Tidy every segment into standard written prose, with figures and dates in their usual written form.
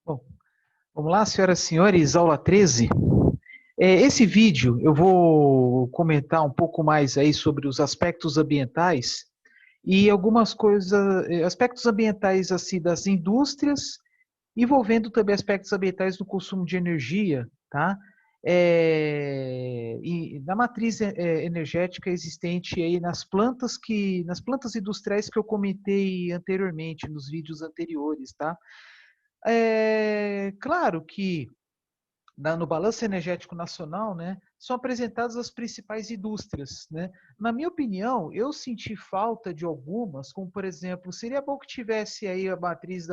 Bom, vamos lá, senhoras e senhores, aula 13. Esse vídeo eu vou comentar um pouco mais aí sobre os aspectos ambientais e algumas coisas, aspectos ambientais assim das indústrias, envolvendo também aspectos ambientais do consumo de energia, tá? E na matriz energética existente aí nas plantas industriais que eu comentei anteriormente nos vídeos anteriores, tá? Claro que no Balanço Energético Nacional, né, são apresentadas as principais indústrias, né? Na minha opinião, eu senti falta de algumas, como por exemplo, seria bom que tivesse aí a matriz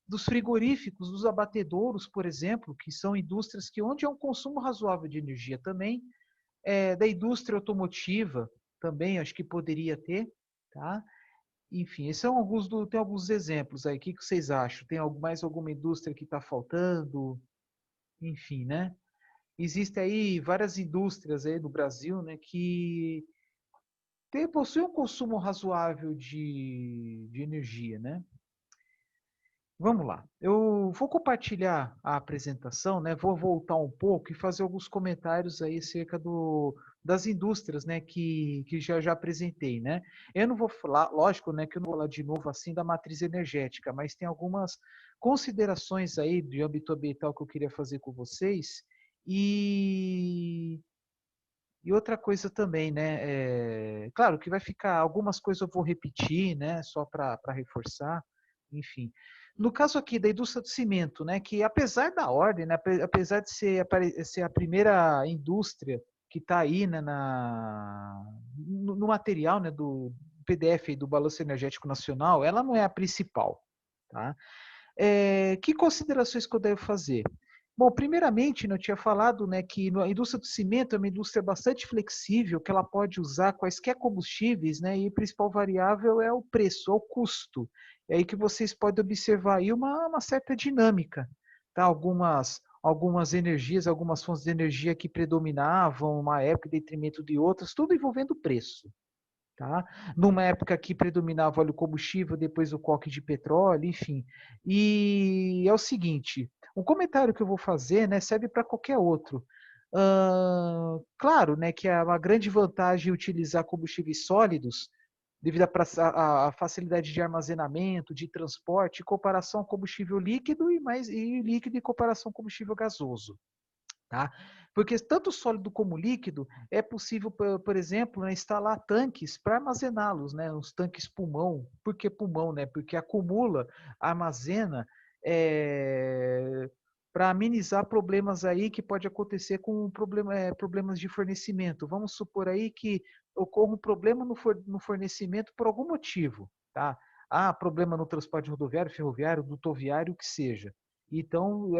dos frigoríficos, dos abatedouros, por exemplo, que são indústrias que onde é um consumo razoável de energia também, da indústria automotiva também, acho que poderia ter, tá? Enfim, esses são tem alguns exemplos aí. O que vocês acham? Tem mais alguma indústria que está faltando? Enfim, né? Existem aí várias indústrias aí no Brasil, né, que possuem um consumo razoável de energia, né? Vamos lá. Eu vou compartilhar a apresentação, né? Vou voltar um pouco e fazer alguns comentários aí acerca das indústrias, né? Que já apresentei, né? Eu não vou falar, lógico, né? Que eu não vou falar de novo assim da matriz energética, mas tem algumas considerações aí de âmbito ambiental que eu queria fazer com vocês e outra coisa também, né? Claro que vai ficar, algumas coisas eu vou repetir, né? Só para reforçar, enfim. No caso aqui da indústria do cimento, né? Que apesar da ordem, né, apesar de ser a primeira indústria que está aí, né, no material, né, do PDF do Balanço Energético Nacional, ela não é a principal, tá? Que considerações que eu devo fazer? Bom, primeiramente, eu tinha falado, né, que a indústria do cimento é uma indústria bastante flexível, que ela pode usar quaisquer combustíveis, né, e a principal variável é o preço, é o custo. É aí que vocês podem observar aí uma certa dinâmica, tá? Algumas energias, algumas fontes de energia que predominavam uma época em detrimento de outras, tudo envolvendo preço. Tá? Numa época que predominava óleo combustível, depois o coque de petróleo, enfim. E é o seguinte, um comentário que eu vou fazer, né, serve para qualquer outro. Claro, né, que é uma grande vantagem utilizar combustíveis sólidos, devido à facilidade de armazenamento, de transporte, em comparação ao combustível líquido e líquido em comparação ao combustível gasoso. Tá? Porque tanto sólido como líquido é possível, por exemplo, né, instalar tanques para armazená-los, né, os tanques pulmão. Por que pulmão? Né? Porque acumula, armazena para amenizar problemas aí que pode acontecer com problemas de fornecimento. Vamos supor aí que ocorra um problema no fornecimento por algum motivo, tá? Problema no transporte rodoviário, ferroviário, dutoviário, o que seja. Então,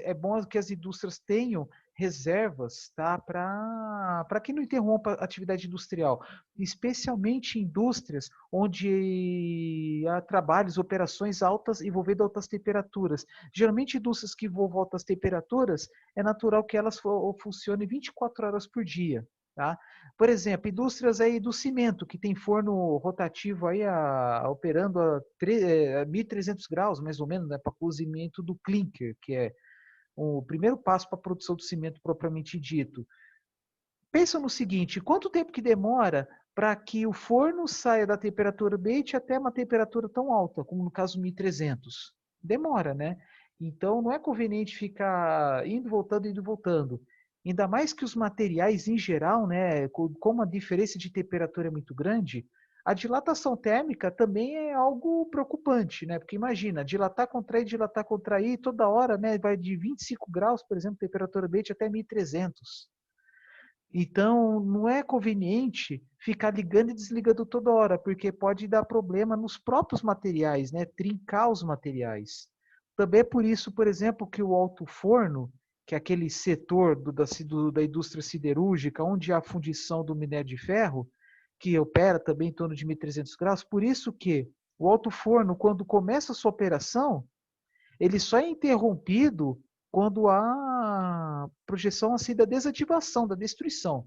é bom que as indústrias tenham reservas, tá, para que não interrompa a atividade industrial, especialmente em indústrias onde há trabalhos, operações altas envolvendo altas temperaturas. Geralmente, indústrias que envolvem altas temperaturas, é natural que elas funcionem 24 horas por dia. Tá? Por exemplo, indústrias aí do cimento, que tem forno rotativo aí operando a 1.300 graus, mais ou menos, né, para cozimento do clinker, que é o primeiro passo para a produção do cimento propriamente dito. Pensa no seguinte, quanto tempo que demora para que o forno saia da temperatura ambiente até uma temperatura tão alta, como no caso 1.300? Demora, né? Então, não é conveniente ficar indo e voltando. Ainda mais que os materiais em geral, né, como a diferença de temperatura é muito grande, a dilatação térmica também é algo preocupante, né? Porque imagina, dilatar, contrair, toda hora, né, vai de 25 graus, por exemplo, temperatura ambiente até 1.300. Então, não é conveniente ficar ligando e desligando toda hora, porque pode dar problema nos próprios materiais, né? Trincar os materiais. Também é por isso, por exemplo, que o alto forno, que é aquele setor da indústria siderúrgica, onde há a fundição do minério de ferro, que opera também em torno de 1.300 graus, por isso que o alto forno, quando começa a sua operação, ele só é interrompido quando há projeção assim da desativação, da destruição.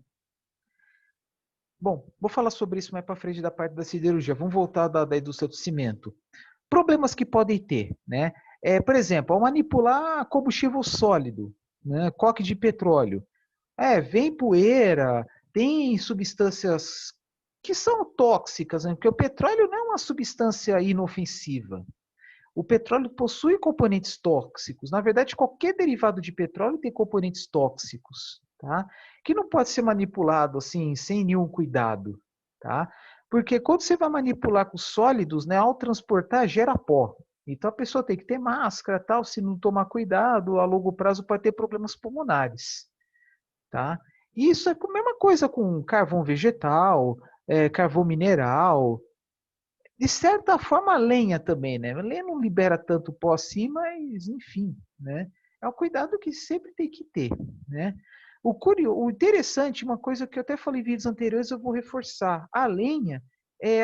Bom, vou falar sobre isso mais para frente da parte da siderurgia. Vamos voltar da indústria do cimento. Problemas que podem ter, né? Por exemplo, ao manipular combustível sólido, né, coque de petróleo, vem poeira, tem substâncias que são tóxicas, né? Porque o petróleo não é uma substância inofensiva. O petróleo possui componentes tóxicos. Na verdade, qualquer derivado de petróleo tem componentes tóxicos, tá? Que não pode ser manipulado assim, sem nenhum cuidado, tá? Porque quando você vai manipular com sólidos, né, ao transportar, gera pó. Então a pessoa tem que ter máscara, tal, se não tomar cuidado, a longo prazo pode ter problemas pulmonares, tá? E isso é a mesma coisa com carvão vegetal, carvão mineral, de certa forma, a lenha também, né? A lenha não libera tanto pó assim, mas enfim, né? É um cuidado que sempre tem que ter, né? O interessante, uma coisa que eu até falei em vídeos anteriores, eu vou reforçar. A lenha,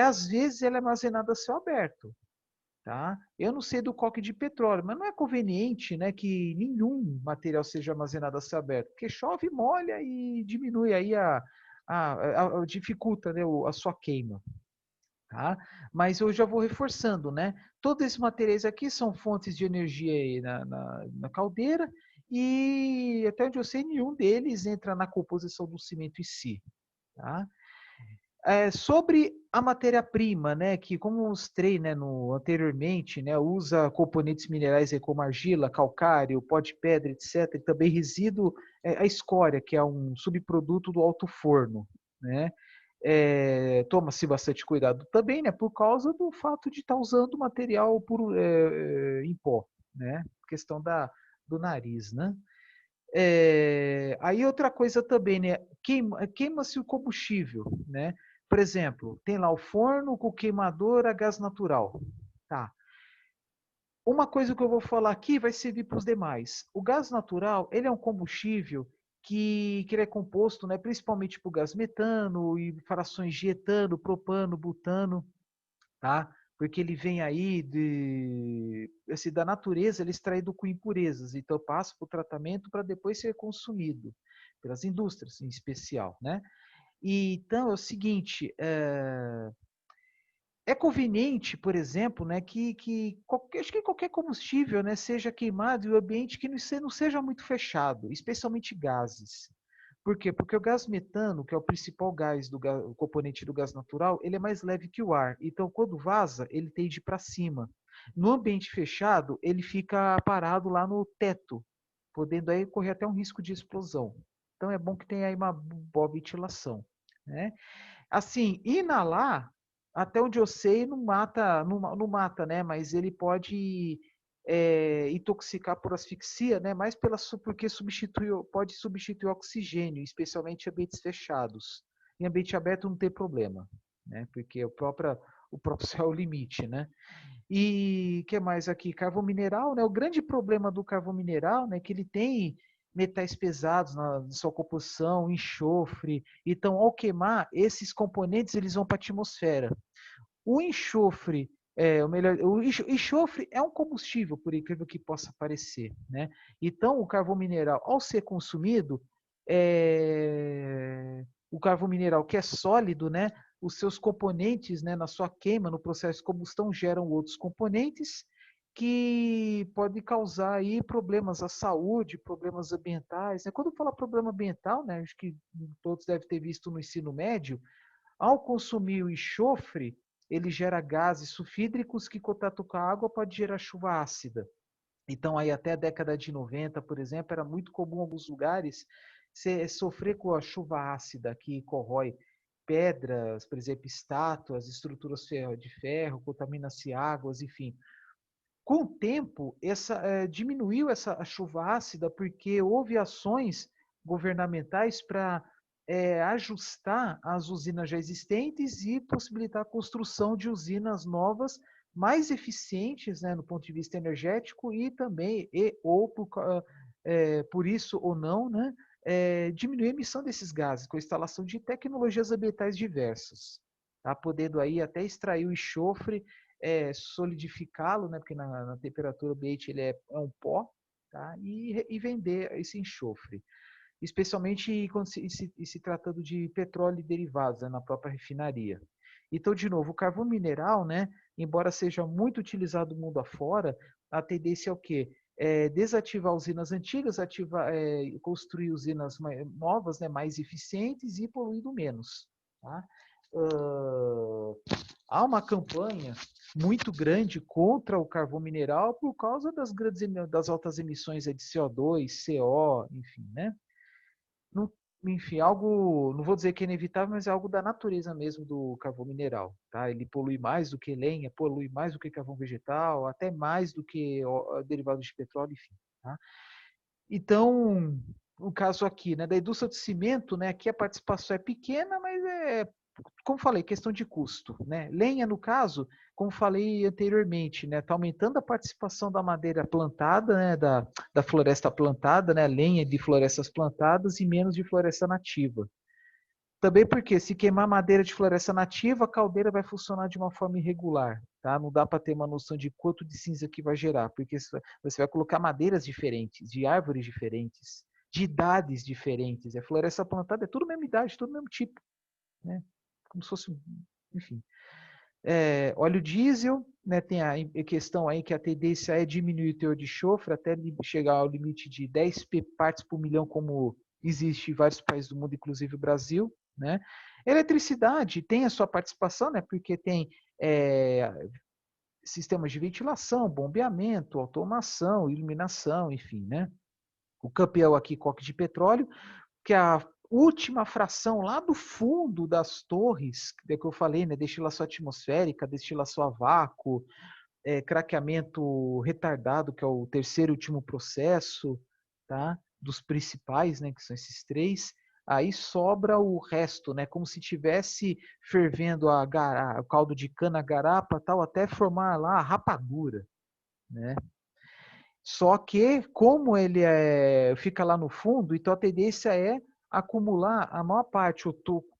às vezes, ela é armazenada a céu aberto, tá? Eu não sei do coque de petróleo, mas não é conveniente, né, que nenhum material seja armazenado a céu aberto, porque chove, molha e diminui aí dificulta, né, a sua queima. Tá? Mas eu já vou reforçando, né? Todos esses materiais aqui são fontes de energia aí na caldeira e até onde eu sei, nenhum deles entra na composição do cimento em si, tá? Sobre a matéria-prima, né, que como mostrei, né, anteriormente, né, usa componentes minerais aí como argila, calcário, pó de pedra, etc. E também resíduo, a escória, que é um subproduto do alto forno, né? Toma-se bastante cuidado também, né, por causa do fato de estar usando material em pó, né? Questão do nariz, né? Aí outra coisa também, né? Queima-se o combustível, né? Por exemplo, tem lá o forno com queimador a gás natural. Tá. Uma coisa que eu vou falar aqui vai servir para os demais. O gás natural, ele é um combustível que ele é composto, né, principalmente por gás metano e frações de etano, propano, butano, tá? Porque ele vem aí da natureza, ele é extraído com impurezas, então passa por tratamento para depois ser consumido pelas indústrias, em especial, né? E, então é o seguinte, é conveniente, por exemplo, né, acho que qualquer combustível, né, seja queimado em um ambiente que não seja muito fechado, especialmente gases. Por quê? Porque o gás metano, que é o principal gás o componente do gás natural, ele é mais leve que o ar. Então, quando vaza, ele tende para cima. No ambiente fechado, ele fica parado lá no teto, podendo aí correr até um risco de explosão. Então, é bom que tenha aí uma boa ventilação, né? Assim, inalar, até onde eu sei, não mata, né? Mas ele pode intoxicar por asfixia, né? Mais porque pode substituir o oxigênio, especialmente em ambientes fechados. Em ambiente aberto não tem problema, né? Porque o próprio céu é o limite, né? E que mais aqui? Carvão mineral, né? O grande problema do carvão mineral, né, é que ele tem metais pesados na sua composição, enxofre. Então, ao queimar, esses componentes eles vão para a atmosfera. O enxofre, o enxofre é um combustível, por incrível que possa parecer, né? Então, o carvão mineral, ao ser consumido, o carvão mineral que é sólido, né? Os seus componentes, né, na sua queima, no processo de combustão, geram outros componentes que podem causar aí problemas à saúde, problemas ambientais, né? Quando eu falo problema ambiental, né, acho que todos devem ter visto no ensino médio, ao consumir o enxofre, ele gera gases sulfídricos que, em contato com a água, pode gerar chuva ácida. Então, aí até a década de 90, por exemplo, era muito comum em alguns lugares sofrer com a chuva ácida que corrói pedras, por exemplo, estátuas, estruturas de ferro, contamina-se águas, enfim. Com o tempo, diminuiu a chuva ácida porque houve ações governamentais para ajustar as usinas já existentes e possibilitar a construção de usinas novas mais eficientes, né, no ponto de vista energético e também, por isso ou não, né, diminuir a emissão desses gases com a instalação de tecnologias ambientais diversas, tá? Podendo aí até extrair o enxofre, solidificá-lo, né, porque na temperatura ambiente ele é um pó, tá? E vender esse enxofre, especialmente quando se tratando de petróleo e derivados, né, na própria refinaria. Então, de novo, o carvão mineral, né, embora seja muito utilizado no mundo afora, a tendência é o quê? Desativar usinas antigas, construir usinas novas, né, mais eficientes e poluindo menos. Tá? Há uma campanha muito grande contra o carvão mineral por causa das altas emissões de CO2, CO, enfim, né? Não, enfim, algo, não vou dizer que é inevitável, mas é algo da natureza mesmo do carvão mineral, tá? Ele polui mais do que lenha, polui mais do que carvão vegetal, até mais do que derivados de petróleo, enfim, tá? Então, o caso aqui, né, da indústria do cimento, né, aqui a participação é pequena, mas como falei, questão de custo, né? Lenha, no caso, como falei anteriormente, né, está aumentando a participação da madeira plantada, né, da floresta plantada, né, lenha de florestas plantadas e menos de floresta nativa. Também porque se queimar madeira de floresta nativa, a caldeira vai funcionar de uma forma irregular, tá? Não dá para ter uma noção de quanto de cinza que vai gerar, porque você vai colocar madeiras diferentes, de árvores diferentes, de idades diferentes. A floresta plantada é tudo mesma idade, tudo mesmo tipo, né? Como se fosse, enfim. Óleo diesel, né, tem a questão aí que a tendência é diminuir o teor de enxofre até chegar ao limite de 10 partes por milhão, como existe em vários países do mundo, inclusive o Brasil, né? Eletricidade tem a sua participação, né, porque tem sistemas de ventilação, bombeamento, automação, iluminação, enfim, né? O campeão aqui, coque de petróleo, que a última fração lá do fundo das torres, que eu falei, né, destilação atmosférica, destilação a vácuo, craqueamento retardado, que é o terceiro e último processo, tá? Dos principais, né, que são esses três. Aí sobra o resto, né, como se tivesse fervendo o caldo de cana, a garapa, tal, até formar lá a rapadura, né? Só que, como ele fica lá no fundo, então a tendência é acumular a maior parte,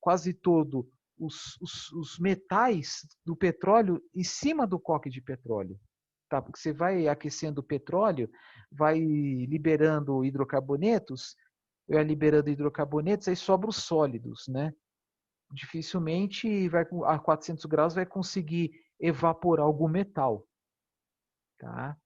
quase todo, os metais do petróleo em cima do coque de petróleo. Tá? Porque você vai aquecendo o petróleo, vai liberando hidrocarbonetos, aí sobra os sólidos, né? Dificilmente a 400 graus vai conseguir evaporar algum metal, tá?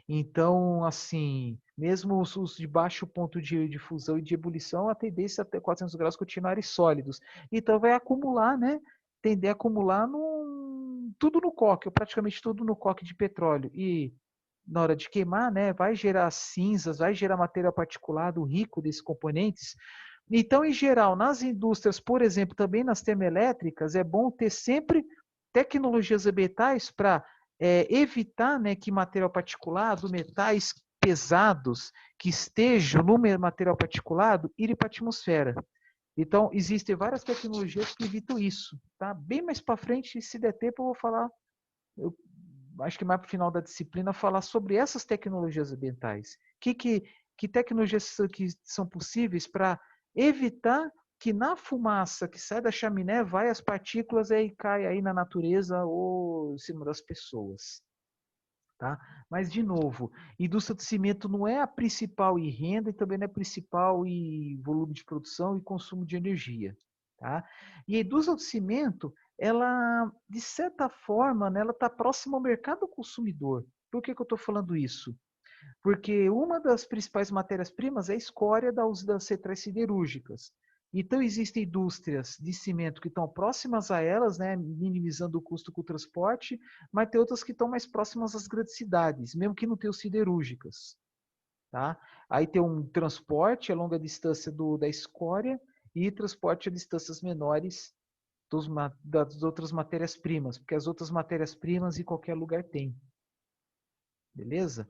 Então, assim, mesmo os de baixo ponto de fusão e de ebulição, a tendência até 400 graus continuarem sólidos. Então, vai acumular, né? Tender a acumular tudo no coque, ou praticamente tudo no coque de petróleo. E na hora de queimar, né, vai gerar cinzas, vai gerar material particulado rico desses componentes. Então, em geral, nas indústrias, por exemplo, também nas termoelétricas, é bom ter sempre tecnologias ambientais para evitar, né, que material particulado, metais pesados que estejam no material particulado irem para a atmosfera. Então, existem várias tecnologias que evitam isso. Tá? Bem mais para frente, se der tempo, eu vou falar, eu acho que mais para o final da disciplina, falar sobre essas tecnologias ambientais. Que tecnologias que são possíveis para evitar que na fumaça que sai da chaminé vai as partículas e cai aí na natureza ou em cima das pessoas. Tá? Mas, de novo, indústria de cimento não é a principal em renda e também não é a principal em volume de produção e consumo de energia. Tá? E a indústria do cimento, ela, de certa forma, né, ela está próxima ao mercado consumidor. Por que eu estou falando isso? Porque uma das principais matérias-primas é a escória das centrais siderúrgicas. Então, existem indústrias de cimento que estão próximas a elas, né, minimizando o custo com o transporte, mas tem outras que estão mais próximas às grandes cidades, mesmo que não tenham siderúrgicas. Tá? Aí tem um transporte a longa distância da escória e transporte a distâncias menores das outras matérias-primas, porque as outras matérias-primas em qualquer lugar tem. Beleza?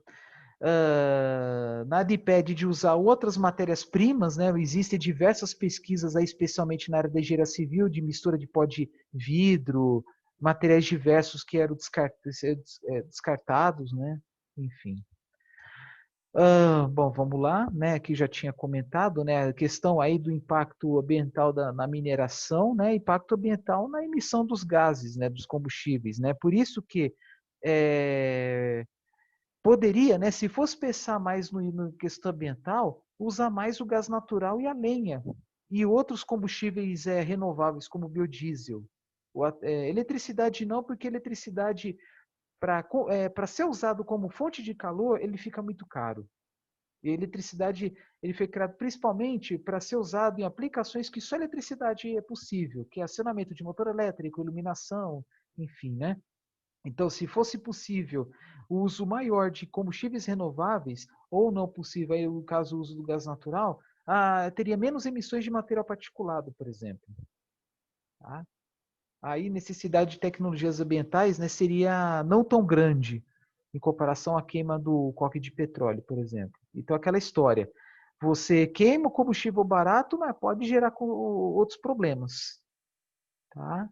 Nada impede de usar outras matérias-primas, né? Existem diversas pesquisas aí, especialmente na área da engenharia civil, de mistura de pó de vidro, materiais diversos que eram descartados, né? Enfim. Bom, vamos lá, né? Aqui já tinha comentado, né? A questão aí do impacto ambiental na mineração, né? Impacto ambiental na emissão dos gases, né? Dos combustíveis, né? Por isso que poderia, né, se fosse pensar mais no questão ambiental, usar mais o gás natural e a lenha e outros combustíveis renováveis como o biodiesel. Eletricidade não, porque eletricidade para ser usado como fonte de calor, ele fica muito caro. E a eletricidade ele foi criado principalmente para ser usado em aplicações que só eletricidade é possível, que é acionamento de motor elétrico, iluminação, enfim, né? Então, se fosse possível o uso maior de combustíveis renováveis, ou não possível, aí no caso o uso do gás natural, teria menos emissões de material particulado, por exemplo. Tá? Aí necessidade de tecnologias ambientais, né, seria não tão grande em comparação à queima do coque de petróleo, por exemplo. Então, aquela história. Você queima o combustível barato, mas pode gerar outros problemas. Tá?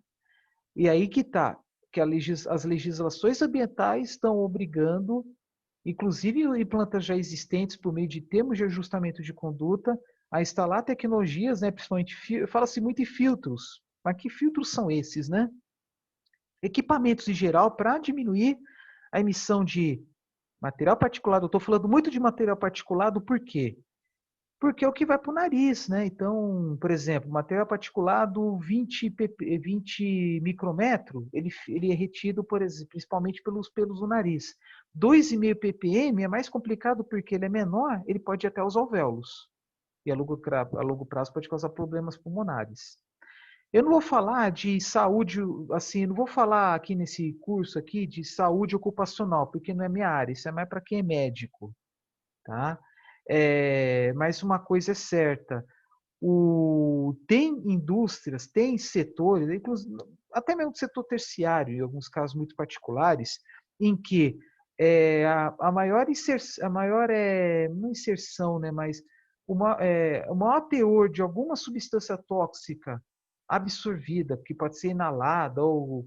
E aí que está, que as legislações ambientais estão obrigando, inclusive em plantas já existentes, por meio de termos de ajustamento de conduta, a instalar tecnologias, né, principalmente, fala-se muito em filtros, mas que filtros são esses, né? Equipamentos em geral para diminuir a emissão de material particulado. Eu estou falando muito de material particulado, por quê? Porque é o que vai para o nariz, né? Então, por exemplo, material particulado 20 micrômetro, ele é retido, por exemplo, principalmente pelos pelos do nariz. 2,5 ppm é mais complicado porque ele é menor, ele pode ir até os alvéolos. E a longo prazo pode causar problemas pulmonares. Eu não vou falar de saúde, assim, não vou falar aqui nesse curso aqui de saúde ocupacional, porque não é minha área, isso é mais para quem é médico, tá? Mas uma coisa é certa, tem indústrias, tem setores, inclusive, até mesmo o setor terciário, em alguns casos muito particulares, em que a maior inserção, não inserção, né, mas o maior teor de alguma substância tóxica absorvida, que pode ser inalada ou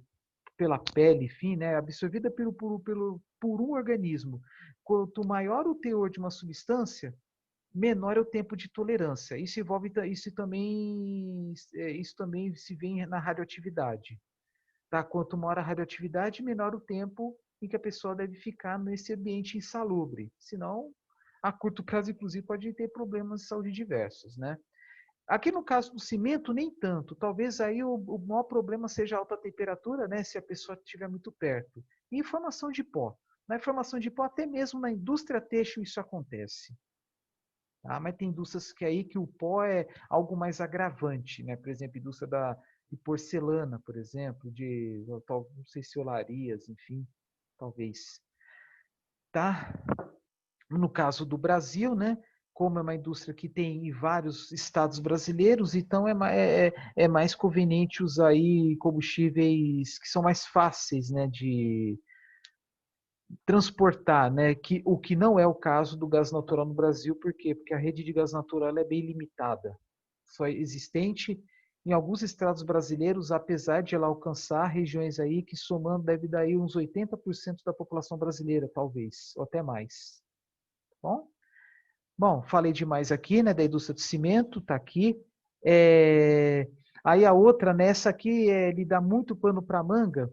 pela pele, enfim, né, absorvida por um organismo. Quanto maior o teor de uma substância, menor é o tempo de tolerância. Isso também se vê na radioatividade. Tá? Quanto maior a radioatividade, menor o tempo em que a pessoa deve ficar nesse ambiente insalubre. Senão, a curto prazo, inclusive, pode ter problemas de saúde diversos, né? Aqui no caso do cimento, nem tanto. Talvez aí o maior problema seja a alta temperatura, né? Se a pessoa estiver muito perto. E formação de pó. Na formação de pó, até mesmo na indústria têxtil isso acontece. Tá? Mas tem indústrias que aí que o pó é algo mais agravante, né? Por exemplo, indústria de porcelana, por exemplo, não sei se olarias, enfim, talvez. Tá? No caso do Brasil, né? Como é uma indústria que tem em vários estados brasileiros, então é mais conveniente usar aí combustíveis que são mais fáceis, né, de transportar, né, o que não é o caso do gás natural no Brasil, por quê? Porque a rede de gás natural é bem limitada, só é existente em alguns estados brasileiros, apesar de ela alcançar regiões aí que somando deve dar aí uns 80% da população brasileira, talvez, ou até mais. Bom? Bom, falei demais aqui, né, da indústria de cimento, tá aqui. É, Aí a outra, nessa aqui, ele dá muito pano para manga,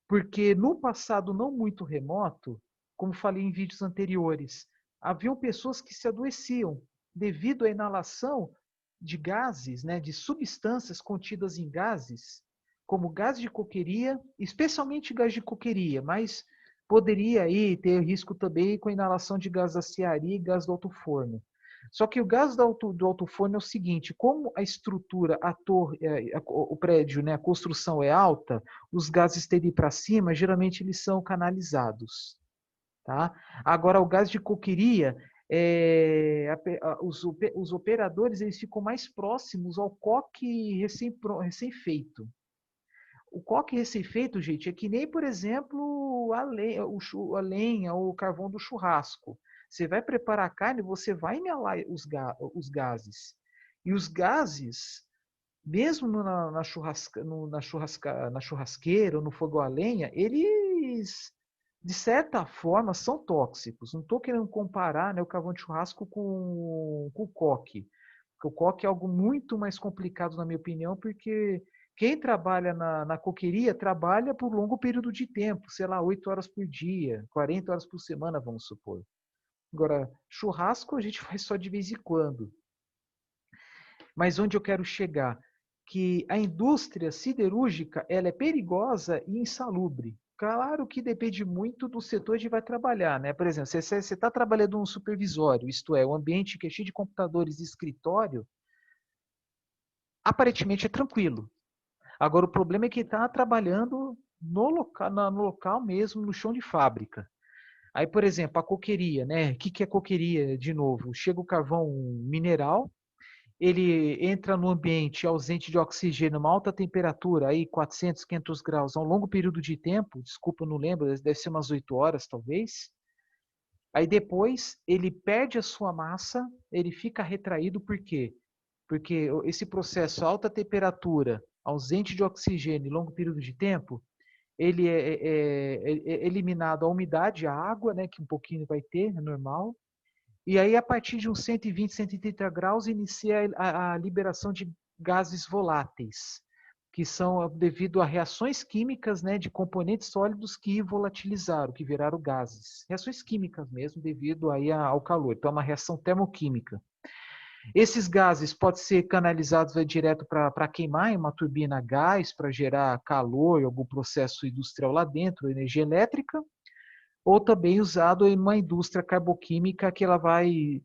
porque no passado não muito remoto, como falei em vídeos anteriores, haviam pessoas que se adoeciam devido à inalação de gases, né, de substâncias contidas em gases, como gás de coqueria, especialmente gás de coqueria, mas poderia aí ter risco também com a inalação de gás da cearia e gás do alto forno. Só que o gás do alto forno é o seguinte, como a estrutura, a torre, o prédio, né, a construção é alta, os gases terem para cima, geralmente eles são canalizados. Tá? Agora, o gás de coqueria, os operadores eles ficam mais próximos ao coque recém-feito. O coque recém-feito, gente, é que nem, por exemplo, a lenha ou o carvão do churrasco. Você vai preparar a carne, você vai inalar os gases. E os gases, mesmo na churrasqueira ou no fogo a lenha, eles, de certa forma, são tóxicos. Não estou querendo comparar, né, o carvão de churrasco com o coque. Porque o coque é algo muito mais complicado, na minha opinião, porque quem trabalha na coqueria trabalha por longo período de tempo, sei lá, 8 horas por dia, 40 horas por semana, vamos supor. Agora, churrasco a gente faz só de vez em quando. Mas onde eu quero chegar? Que a indústria siderúrgica ela é perigosa e insalubre. Claro que depende muito do setor onde vai trabalhar, né? Por exemplo, você está trabalhando num supervisório, isto é, um ambiente que é cheio de computadores de escritório, aparentemente é tranquilo. Agora, o problema é que está trabalhando no local mesmo, no chão de fábrica. Aí, por exemplo, a coqueria, né? O que é coqueria, de novo? Chega o carvão mineral, ele entra no ambiente ausente de oxigênio, uma alta temperatura, aí 400, 500 graus, a um longo período de tempo, desculpa, eu não lembro, deve ser umas 8 horas, talvez. Aí depois ele perde a sua massa, ele fica retraído, por quê? Porque esse processo, alta temperatura, ausente de oxigênio, longo período de tempo, ele é eliminado a umidade, a água, né, que um pouquinho vai ter, é normal. E aí, a partir de uns 120, 130 graus, inicia a liberação de gases voláteis, que são devido a reações químicas, né, de componentes sólidos que volatilizaram, que viraram gases. Reações químicas mesmo, devido aí ao calor. Então, é uma reação termoquímica. Esses gases podem ser canalizados direto para queimar em uma turbina a gás, para gerar calor em algum processo industrial lá dentro, energia elétrica, ou também usado em uma indústria carboquímica que ela vai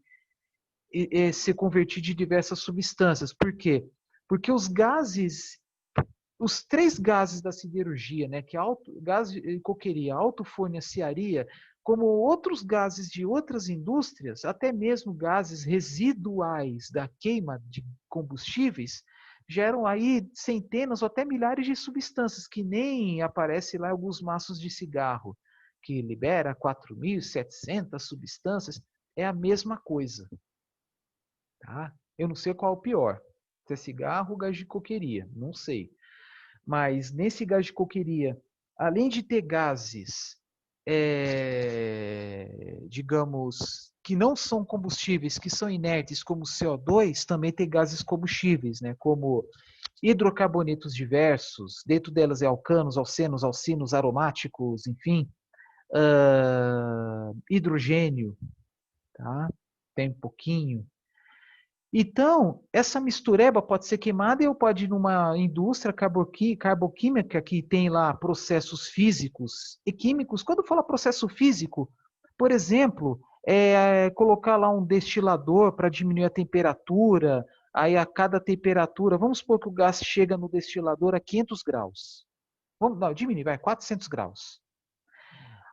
ser convertido em diversas substâncias. Por quê? Porque os gases, os três gases da siderurgia, né, que é gás de coqueria, alto-forno e aciaria, como outros gases de outras indústrias, até mesmo gases residuais da queima de combustíveis, geram aí centenas ou até milhares de substâncias que nem aparece lá em alguns maços de cigarro, que libera 4.700 substâncias, é a mesma coisa. Tá? Eu não sei qual é o pior, se é cigarro ou gás de coqueria, não sei. Mas nesse gás de coqueria, além de ter gases, digamos, que não são combustíveis, que são inertes, como o CO2, também tem gases combustíveis, né? Como hidrocarbonetos diversos, dentro delas é alcanos, alcenos, alcinos, aromáticos, enfim, hidrogênio, tá? Tem um pouquinho. Então, essa mistureba pode ser queimada ou pode ir numa indústria carboquímica que tem lá processos físicos e químicos. Quando fala processo físico, por exemplo, colocar lá um destilador para diminuir a temperatura, aí a cada temperatura, vamos supor que o gás chega no destilador a 500 graus. Vamos, não, diminuir, vai, 400 graus.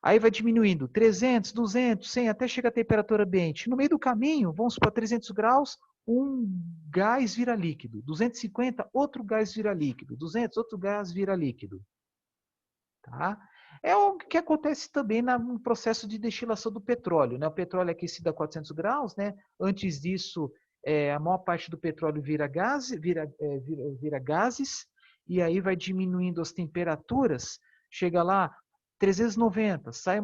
Aí vai diminuindo 300, 200, 100, até chegar a temperatura ambiente. No meio do caminho, vamos para 300 graus, um gás vira líquido. 250, outro gás vira líquido. 200, outro gás vira líquido. Tá? É o que acontece também no processo de destilação do petróleo. Né? O petróleo é aquecido a 400 graus. Né? Antes disso, a maior parte do petróleo vira gases. E aí vai diminuindo as temperaturas. Chega lá, 390, sai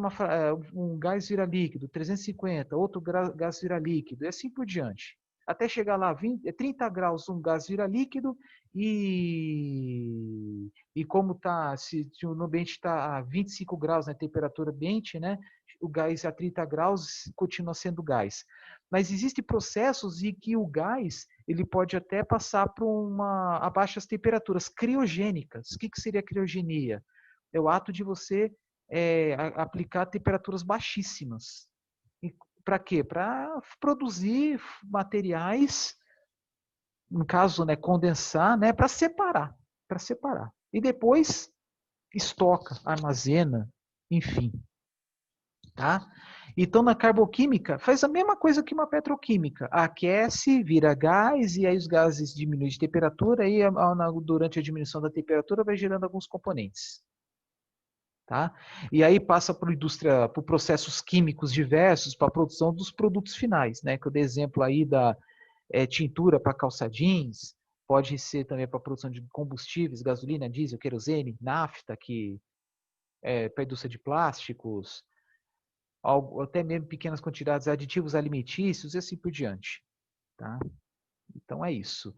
um gás vira líquido, 350, outro gás vira líquido, e assim por diante. Até chegar lá, 30 graus, um gás vira líquido, e como está, se o ambiente está a 25 graus na temperatura ambiente, né, o gás a 30 graus continua sendo gás. Mas existem processos em que o gás ele pode até passar para a baixas temperaturas criogênicas. O que seria criogenia? É o ato de você aplicar temperaturas baixíssimas. Para quê? Para produzir materiais, no caso, né, condensar, né, para separar. E depois estoca, armazena, enfim, tá? Então, na carboquímica, faz a mesma coisa que uma petroquímica. Aquece, vira gás, e aí os gases diminuem de temperatura, e durante a diminuição da temperatura vai gerando alguns componentes. Tá? E aí passa por processos químicos diversos para a produção dos produtos finais, né? Que eu dei exemplo aí da tintura para calça jeans, pode ser também para a produção de combustíveis, gasolina, diesel, querosene, nafta, que para a indústria de plásticos, até mesmo pequenas quantidades de aditivos alimentícios e assim por diante. Tá? Então é isso.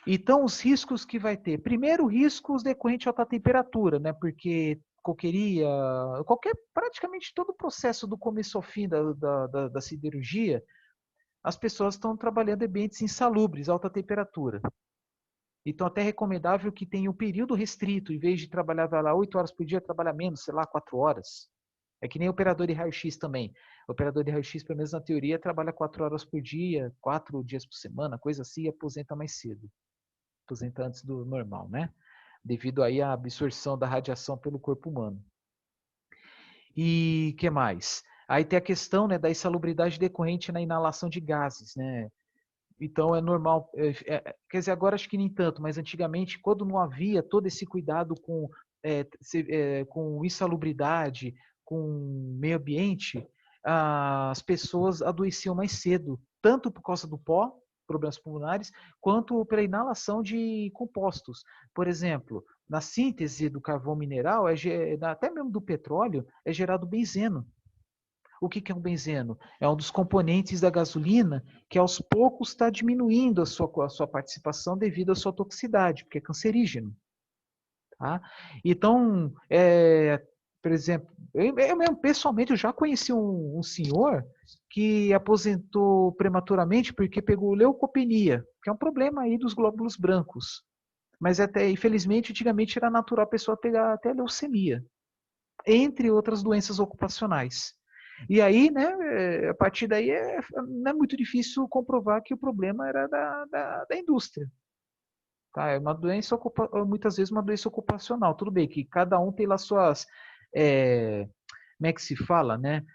Então, os riscos que vai ter. Primeiro, riscos decorrentes à alta temperatura, né? Porque coqueria, praticamente todo o processo do começo ao fim da siderurgia, as pessoas estão trabalhando em ambientes insalubres, alta temperatura. Então, até é recomendável que tenha um período restrito, em vez de trabalhar vai lá 8 horas por dia, trabalha menos, sei lá, 4 horas. É que nem operador de raio-x também. O operador de raio-x, pelo menos na teoria, trabalha 4 horas por dia, 4 dias por semana, coisa assim, e aposenta mais cedo. Aposenta antes do normal, né? Devido aí à absorção da radiação pelo corpo humano. E que mais? Aí tem a questão, né, da insalubridade decorrente na inalação de gases, né? Então é normal, quer dizer, agora acho que nem tanto, mas antigamente, quando não havia todo esse cuidado com insalubridade, com meio ambiente, as pessoas adoeciam mais cedo, tanto por causa do pó, problemas pulmonares, quanto pela inalação de compostos. Por exemplo, na síntese do carvão mineral, até mesmo do petróleo, é gerado benzeno. O que é um benzeno? É um dos componentes da gasolina que aos poucos está diminuindo a sua participação devido à sua toxicidade, porque é cancerígeno. Tá? Então, por exemplo, eu mesmo pessoalmente eu já conheci um senhor que aposentou prematuramente porque pegou leucopenia, que é um problema aí dos glóbulos brancos. Mas até, infelizmente, antigamente era natural a pessoa pegar até leucemia, entre outras doenças ocupacionais. E aí, né, a partir daí não é muito difícil comprovar que o problema era da indústria. Tá? É uma doença, muitas vezes uma doença ocupacional. Tudo bem que cada um tem lá suas, como é que se fala, né?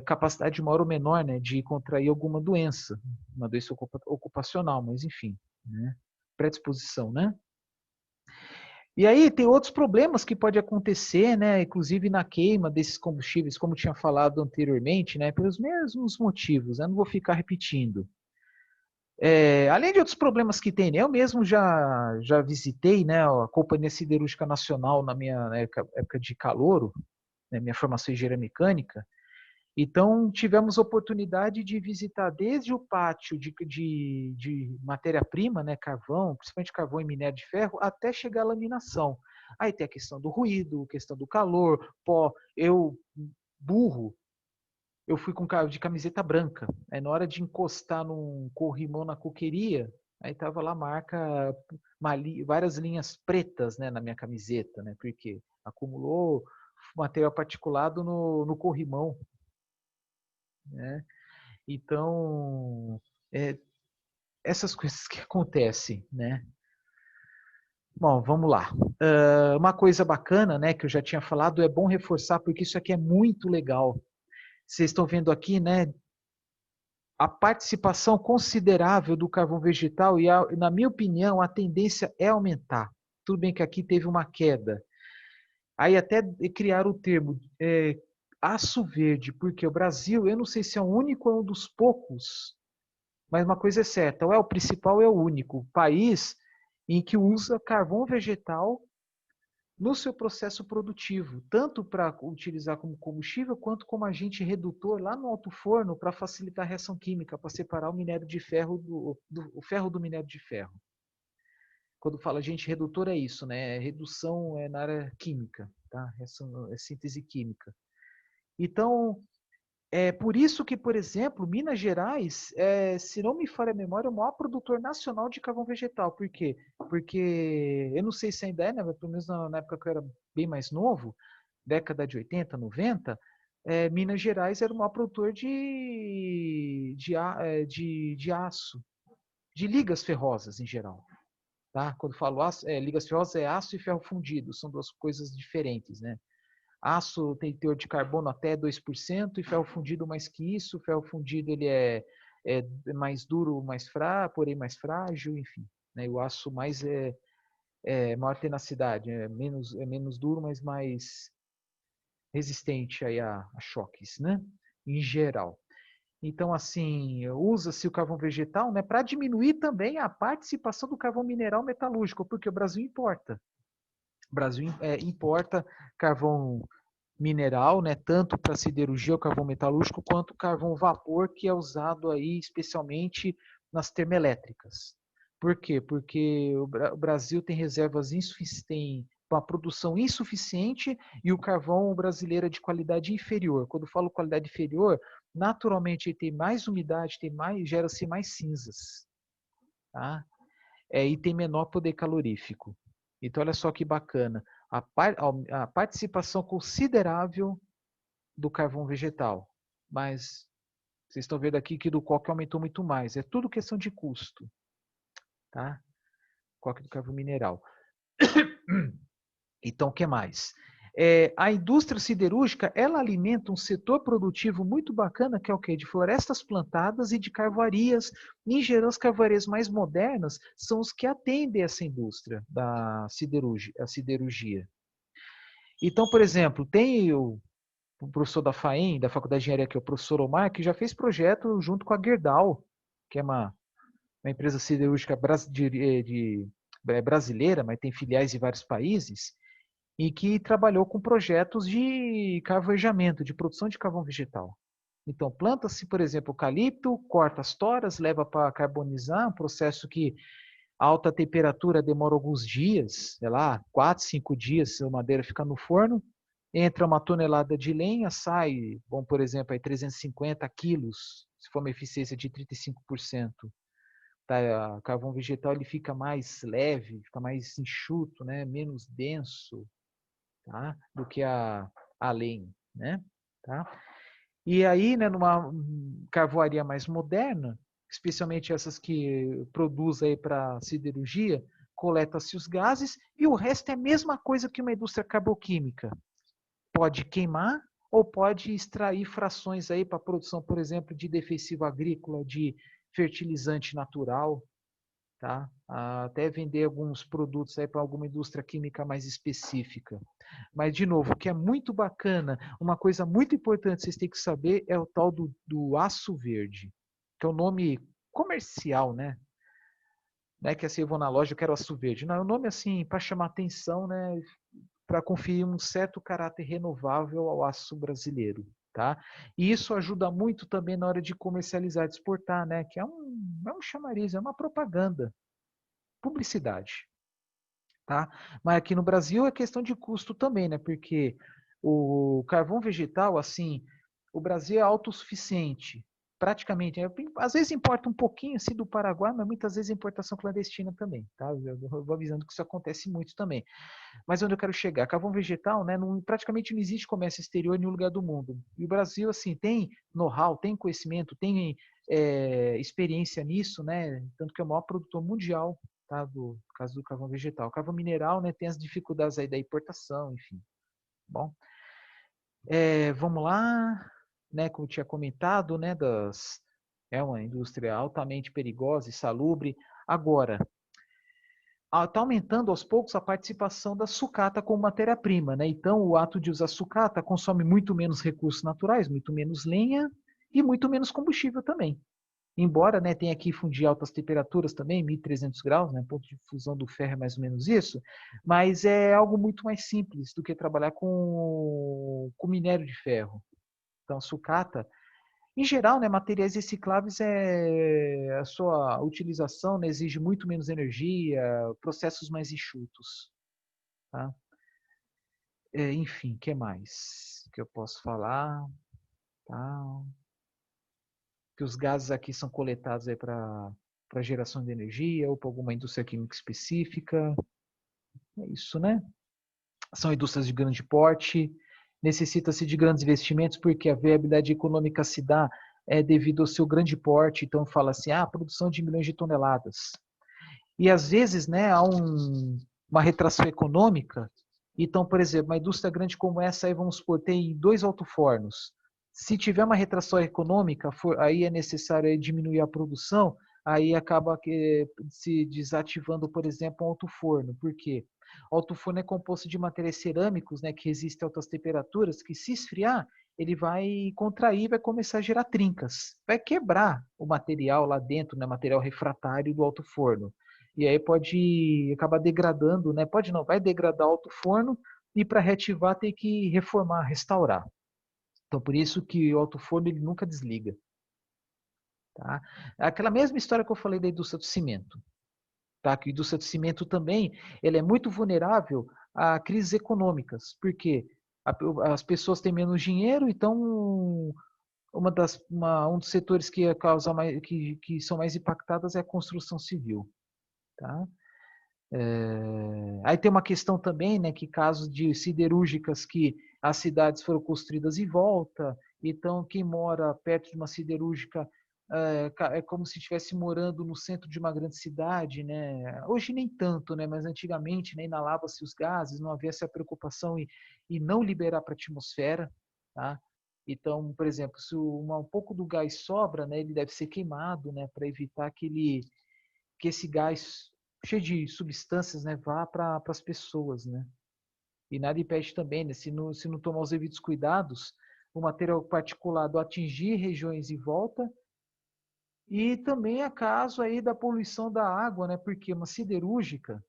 Capacidade maior ou menor, né, de contrair alguma doença, uma doença ocupacional, mas enfim, né? Predisposição, né? E aí tem outros problemas que pode acontecer, né? Inclusive na queima desses combustíveis, como tinha falado anteriormente, né? Pelos mesmos motivos, né? Não vou ficar repetindo. Além de outros problemas que tem, né? Eu mesmo já visitei, né, a Companhia Siderúrgica Nacional na minha época de calouro, né, minha formação em engenharia mecânica. Então, tivemos oportunidade de visitar desde o pátio de matéria-prima, né, carvão, principalmente carvão e minério de ferro, até chegar à laminação. Aí tem a questão do ruído, questão do calor, pó. Eu, burro, eu fui de camiseta branca. Aí na hora de encostar num corrimão na coqueria, aí tava lá a marca, várias linhas pretas, né, na minha camiseta, né, porque acumulou material particulado no corrimão, né? Então, é, essas coisas que acontecem, né? Bom, vamos lá. Uma coisa bacana, né, que eu já tinha falado, é bom reforçar, porque isso aqui é muito legal. Vocês estão vendo aqui, né, a participação considerável do carvão vegetal e, na minha opinião, a tendência é aumentar. Tudo bem que aqui teve uma queda. Aí até criar o termo aço verde, porque o Brasil, eu não sei se é o único ou é um dos poucos, mas uma coisa é certa, ou é o principal ou é o único país em que usa carvão vegetal no seu processo produtivo, tanto para utilizar como combustível, quanto como agente redutor lá no alto forno para facilitar a reação química, para separar o minério de ferro o ferro do minério de ferro. Quando fala agente redutor é isso, né? Redução é na área química, tá? É síntese química. Então, é por isso que, por exemplo, Minas Gerais, se não me falha a memória, é o maior produtor nacional de carvão vegetal. Por quê? Porque, eu não sei se ainda é, né? Pelo menos na época que eu era bem mais novo, década de 80, 90, Minas Gerais era o maior produtor de aço, de ligas ferrosas em geral. Tá? Quando falo aço, ligas ferrosas é aço e ferro fundido, são duas coisas diferentes, né? Aço tem teor de carbono até 2% e ferro fundido mais que isso. O ferro fundido ele é mais duro, porém mais frágil, enfim. Né? O aço mais maior tenacidade, é menos duro, mas mais resistente aí a choques, né? Em geral. Então, assim, usa-se o carvão vegetal, né, para diminuir também a participação do carvão mineral metalúrgico, porque o Brasil importa. O Brasil importa carvão mineral, né, tanto para siderurgia, o carvão metalúrgico, quanto o carvão vapor, que é usado aí especialmente nas termoelétricas. Por quê? Porque o Brasil tem reservas insuficientes, uma produção insuficiente e o carvão brasileiro é de qualidade inferior. Quando eu falo qualidade inferior, naturalmente ele tem mais umidade, gera-se mais cinzas. Tá? e tem menor poder calorífico. Então, olha só que bacana. A participação considerável do carvão vegetal. Mas vocês estão vendo aqui que do coque aumentou muito mais. É tudo questão de custo. Tá? Coque do carvão mineral. Então, o que mais? A indústria siderúrgica, ela alimenta um setor produtivo muito bacana, que é o quê? De florestas plantadas e de carvoarias. Em geral, as carvoarias mais modernas são os que atendem essa indústria da siderurgia. Então, por exemplo, tem o professor da FAEM, da Faculdade de Engenharia, que é o professor Omar, que já fez projeto junto com a Gerdau, que é uma empresa siderúrgica brasileira, mas tem filiais em vários países, e que trabalhou com projetos de carvejamento, de produção de carvão vegetal. Então, planta-se, por exemplo, eucalipto, corta as toras, leva para carbonizar, um processo que a alta temperatura demora alguns dias, sei lá, 4, 5 dias, se a madeira fica no forno, entra uma tonelada de lenha, sai, bom, por exemplo, aí 350 quilos, se for uma eficiência de 35%. Tá? O carvão vegetal ele fica mais leve, fica mais enxuto, né? Menos denso, tá? Do que a lenha, né? Tá? E aí, né, numa carvoaria mais moderna, especialmente essas que produzem para siderurgia, coleta-se os gases e o resto é a mesma coisa que uma indústria carboquímica. Pode queimar ou pode extrair frações aí para a produção, por exemplo, de defensivo agrícola, de fertilizante natural, tá? Até vender alguns produtos aí para alguma indústria química mais específica. Mas, de novo, o que é muito bacana, uma coisa muito importante que vocês têm que saber é o tal do aço verde, que é o nome comercial, né? Não é que assim, eu vou na loja, eu quero aço verde. Não, é um nome assim, para chamar atenção, né? Para conferir um certo caráter renovável ao aço brasileiro. Tá? E isso ajuda muito também na hora de comercializar, de exportar, né? Que é um chamariz, é uma propaganda, publicidade. Tá? Mas aqui no Brasil é questão de custo também, né? Porque o carvão vegetal, assim, o Brasil é autossuficiente, praticamente. Às vezes importa um pouquinho assim do Paraguai, mas muitas vezes é importação clandestina também, tá? Eu vou avisando que isso acontece muito também. Mas onde eu quero chegar? Carvão vegetal, né? Praticamente não existe comércio exterior em nenhum lugar do mundo. E o Brasil, assim, tem know-how, tem conhecimento, tem experiência nisso, né? Tanto que é o maior produtor mundial, tá? Do caso do carvão vegetal. O carvão mineral, né? Tem as dificuldades aí da importação, enfim. Bom, vamos lá, né? Como eu tinha comentado, né? É uma indústria altamente perigosa e salubre. Agora, está aumentando aos poucos a participação da sucata como matéria-prima, né? Então, o ato de usar sucata consome muito menos recursos naturais, muito menos lenha e muito menos combustível também. Embora, né, tenha que fundir altas temperaturas também, 1.300 graus, né, ponto de fusão do ferro é mais ou menos isso, mas é algo muito mais simples do que trabalhar com minério de ferro. Então, sucata em geral, né, materiais recicláveis, a sua utilização, né, exige muito menos energia, processos mais enxutos. Tá? Enfim, o que mais que eu posso falar? Tá? Que os gases aqui são coletados para geração de energia ou para alguma indústria química específica. É isso, né? São indústrias de grande porte, necessita-se de grandes investimentos porque a viabilidade econômica se dá devido ao seu grande porte. Então, fala assim, produção de milhões de toneladas. E, às vezes, né, há uma retração econômica. Então, por exemplo, uma indústria grande como essa, aí, vamos supor, tem 2 alto-fornos. Se tiver uma retração econômica, aí é necessário diminuir a produção, aí acaba se desativando, por exemplo, um alto-forno. Por quê? O alto-forno é composto de materiais cerâmicos, né, que resistem a altas temperaturas, que se esfriar, ele vai contrair, vai começar a gerar trincas. Vai quebrar o material lá dentro, né, material refratário do alto-forno. E aí pode acabar degradando, né? Pode não, vai degradar o alto-forno e para reativar tem que reformar, restaurar. Então por isso que o alto-forno ele nunca desliga. Tá? Aquela mesma história que eu falei da indústria do cimento. Tá? Que a indústria do cimento também ela é muito vulnerável a crises econômicas, porque as pessoas têm menos dinheiro, então um dos setores que causa mais, que são mais impactadas é a construção civil. tá? Aí tem uma questão também, né, que casos de siderúrgicas que as cidades foram construídas em volta, então quem mora perto de uma siderúrgica é como se estivesse morando no centro de uma grande cidade, né? Hoje nem tanto, né? Mas antigamente, né, inalava-se os gases, não havia essa preocupação em não liberar para a atmosfera, tá? Então, por exemplo, se um pouco do gás sobra, né, ele deve ser queimado, né, para evitar que esse gás cheio de substâncias, né, vá para as pessoas, né? E nada impede também, né, se não tomar os devidos cuidados, o material particulado atingir regiões em volta e também é caso aí da poluição da água, né? Porque uma siderúrgica,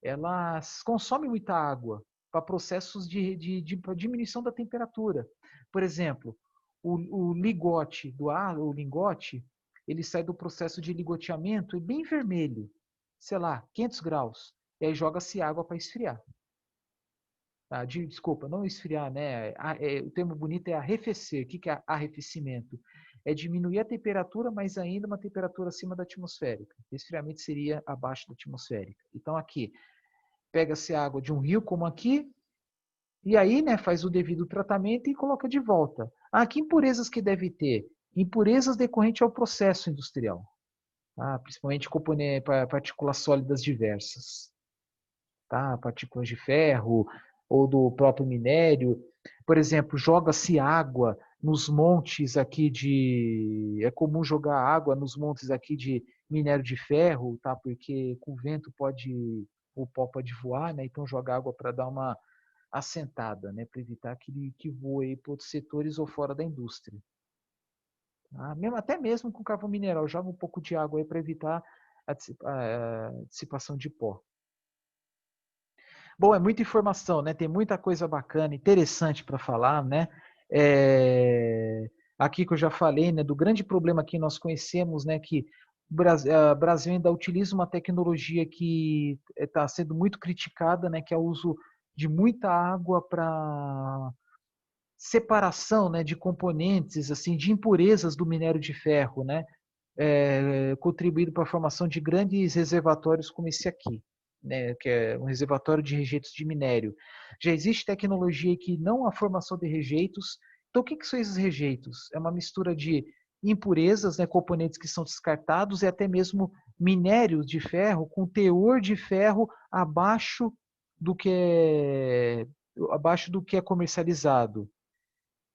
ela consome muita água para processos de diminuição da temperatura. Por exemplo, o ligote do ar, o lingote, ele sai do processo de ligoteamento e bem vermelho, sei lá, 500 graus. E aí joga-se água para esfriar. Tá? Desculpa, não esfriar, né? O termo bonito é arrefecer. O que é arrefecimento? É diminuir a temperatura, mas ainda uma temperatura acima da atmosférica. Esfriamento seria abaixo da atmosférica. Então, aqui, pega-se água de um rio como aqui, e aí, né, faz o devido tratamento e coloca de volta. Que impurezas que deve ter? Impurezas decorrentes ao processo industrial, tá? Principalmente partículas sólidas diversas, tá? Partículas de ferro ou do próprio minério. Por exemplo, joga-se água nos montes aqui de... É comum jogar água nos montes aqui de minério de ferro, tá? Porque com o vento o pó pode voar, né? Então joga água para dar uma assentada, né? Para evitar que voe para outros setores ou fora da indústria. Tá? Até mesmo com carvão mineral, joga um pouco de água aí para evitar a dissipação de pó. Bom, é muita informação, né? Tem muita coisa bacana, interessante para falar, né? Aqui que eu já falei, né? Do grande problema que nós conhecemos, né? Que o Brasil ainda utiliza uma tecnologia que está sendo muito criticada, né? Que é o uso de muita água para separação, né? De componentes, assim, de impurezas do minério de ferro, né? Contribuído para a formação de grandes reservatórios como esse aqui, né, que é um reservatório de rejeitos de minério. Já existe tecnologia que não há formação de rejeitos. Então, o que são esses rejeitos? É uma mistura de impurezas, né, componentes que são descartados e até mesmo minérios de ferro com teor de ferro do que é, abaixo do que é comercializado.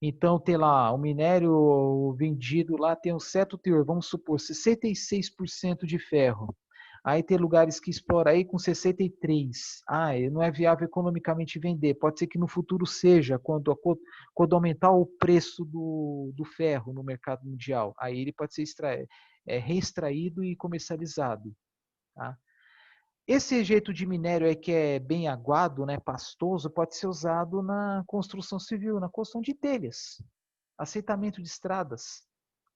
Então, tem lá, o minério vendido lá tem um certo teor, vamos supor, 66% de ferro. Aí tem lugares que exploram aí com 63%. Não é viável economicamente vender. Pode ser que no futuro seja, quando aumentar o preço do ferro no mercado mundial. Aí ele pode ser reextraído e comercializado. Tá? Esse rejeito de minério aí que é bem aguado, né, pastoso, pode ser usado na construção civil, na construção de telhas, aceitamento de estradas,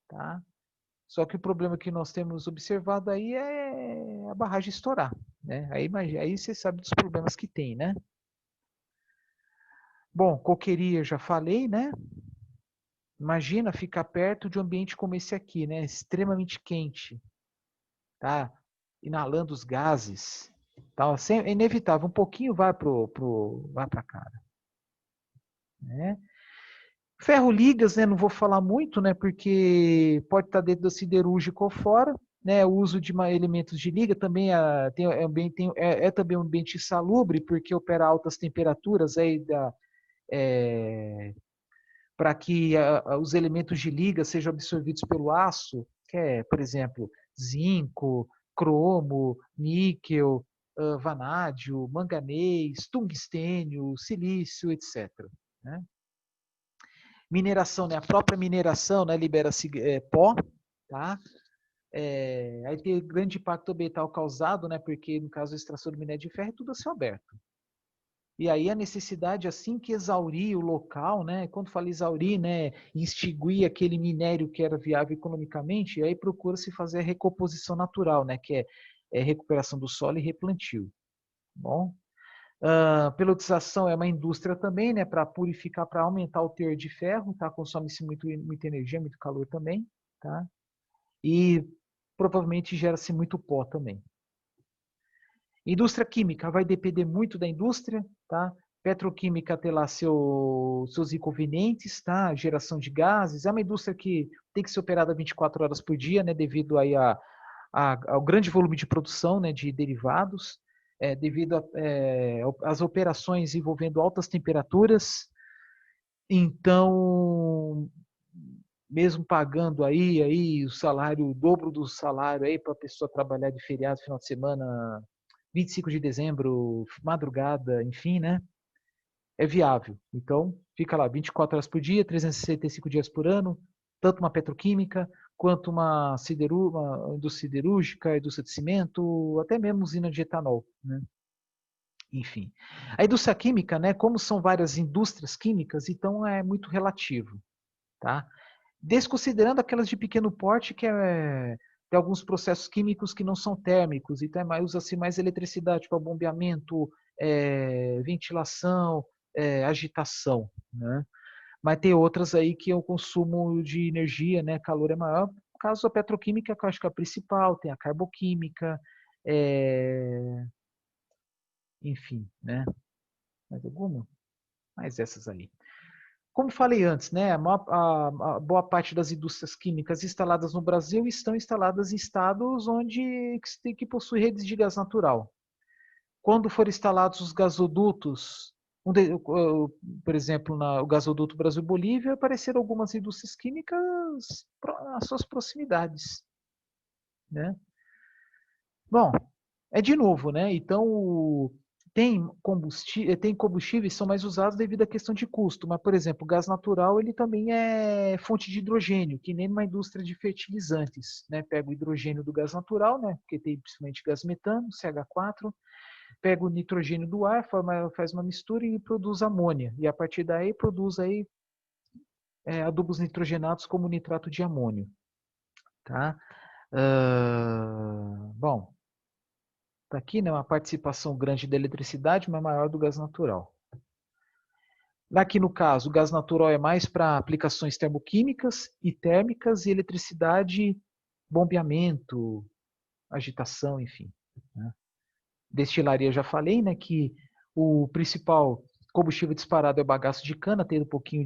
tá? Só que o problema que nós temos observado aí é a barragem estourar, né? Aí você sabe dos problemas que tem, né? Bom, coqueria já falei, né? Imagina ficar perto de um ambiente como esse aqui, né? Extremamente quente, tá? Inalando os gases, tá? É inevitável, um pouquinho vai para a cara, né? Ferro ligas, né? Não vou falar muito, né? Porque pode estar dentro da siderúrgica ou fora, né? O uso de elementos de liga também é também um ambiente insalubre, porque opera altas temperaturas aí para que os elementos de liga sejam absorvidos pelo aço, que é, por exemplo, zinco, cromo, níquel, vanádio, manganês, tungstênio, silício, etc. Né? Mineração, né? A própria mineração, né, libera-se pó, tá? Aí tem grande impacto ambiental causado, né? Porque no caso da extração do minério de ferro é tudo a céu aberto. E aí a necessidade, assim que exaurir o local, né? Quando fala exaurir, né? Extinguir aquele minério que era viável economicamente, aí procura-se fazer a recomposição natural, né? Que é recuperação do solo e replantio. Bom, peletização é uma indústria também, né? Para purificar, para aumentar o teor de ferro, tá? Consome-se muita energia, muito calor também, tá? E provavelmente gera-se muito pó também. Indústria química vai depender muito da indústria, tá? Petroquímica tem lá seus inconvenientes, tá? Geração de gases. É uma indústria que tem que ser operada 24 horas por dia, né? Devido aí ao grande volume de produção, né? De derivados, devido às operações envolvendo altas temperaturas. Então, mesmo pagando aí o salário, o dobro do salário aí para a pessoa trabalhar de feriado, final de semana, 25 de dezembro, madrugada, enfim, né? É viável. Então, fica lá 24 horas por dia, 365 dias por ano, tanto uma petroquímica, quanto uma indústria siderúrgica, indústria de cimento, até mesmo usina de etanol, né? Enfim. A indústria química, né, como são várias indústrias químicas, então é muito relativo, tá? Desconsiderando aquelas de pequeno porte, que tem alguns processos químicos que não são térmicos, então usa-se mais eletricidade para bombeamento, ventilação, agitação, né? Mas tem outras aí que o consumo de energia, né, calor é maior. No caso, a petroquímica, que eu acho que é a principal, tem a carboquímica, enfim, né? Mais alguma? Mais essas aí. Como falei antes, né, a boa parte das indústrias químicas instaladas no Brasil estão instaladas em estados onde que possui redes de gás natural. Quando forem instalados os gasodutos, por exemplo, o gasoduto Brasil-Bolívia, apareceram algumas indústrias químicas às suas proximidades, né? Bom, é de novo, né? Então, tem combustíveis que são mais usados devido à questão de custo, mas, por exemplo, o gás natural ele também é fonte de hidrogênio, que nem uma indústria de fertilizantes, né? Pega o hidrogênio do gás natural, né? Porque tem principalmente gás metano, CH4, pega o nitrogênio do ar, faz uma mistura e produz amônia, e a partir daí produz aí adubos nitrogenados como nitrato de amônio, tá? Bom, está aqui, né, uma participação grande da eletricidade, mas maior do gás natural. Aqui no caso, o gás natural é mais para aplicações termoquímicas e térmicas e eletricidade, bombeamento, agitação, enfim, né? Destilaria, já falei, né, que o principal combustível disparado é o bagaço de cana, tendo um pouquinho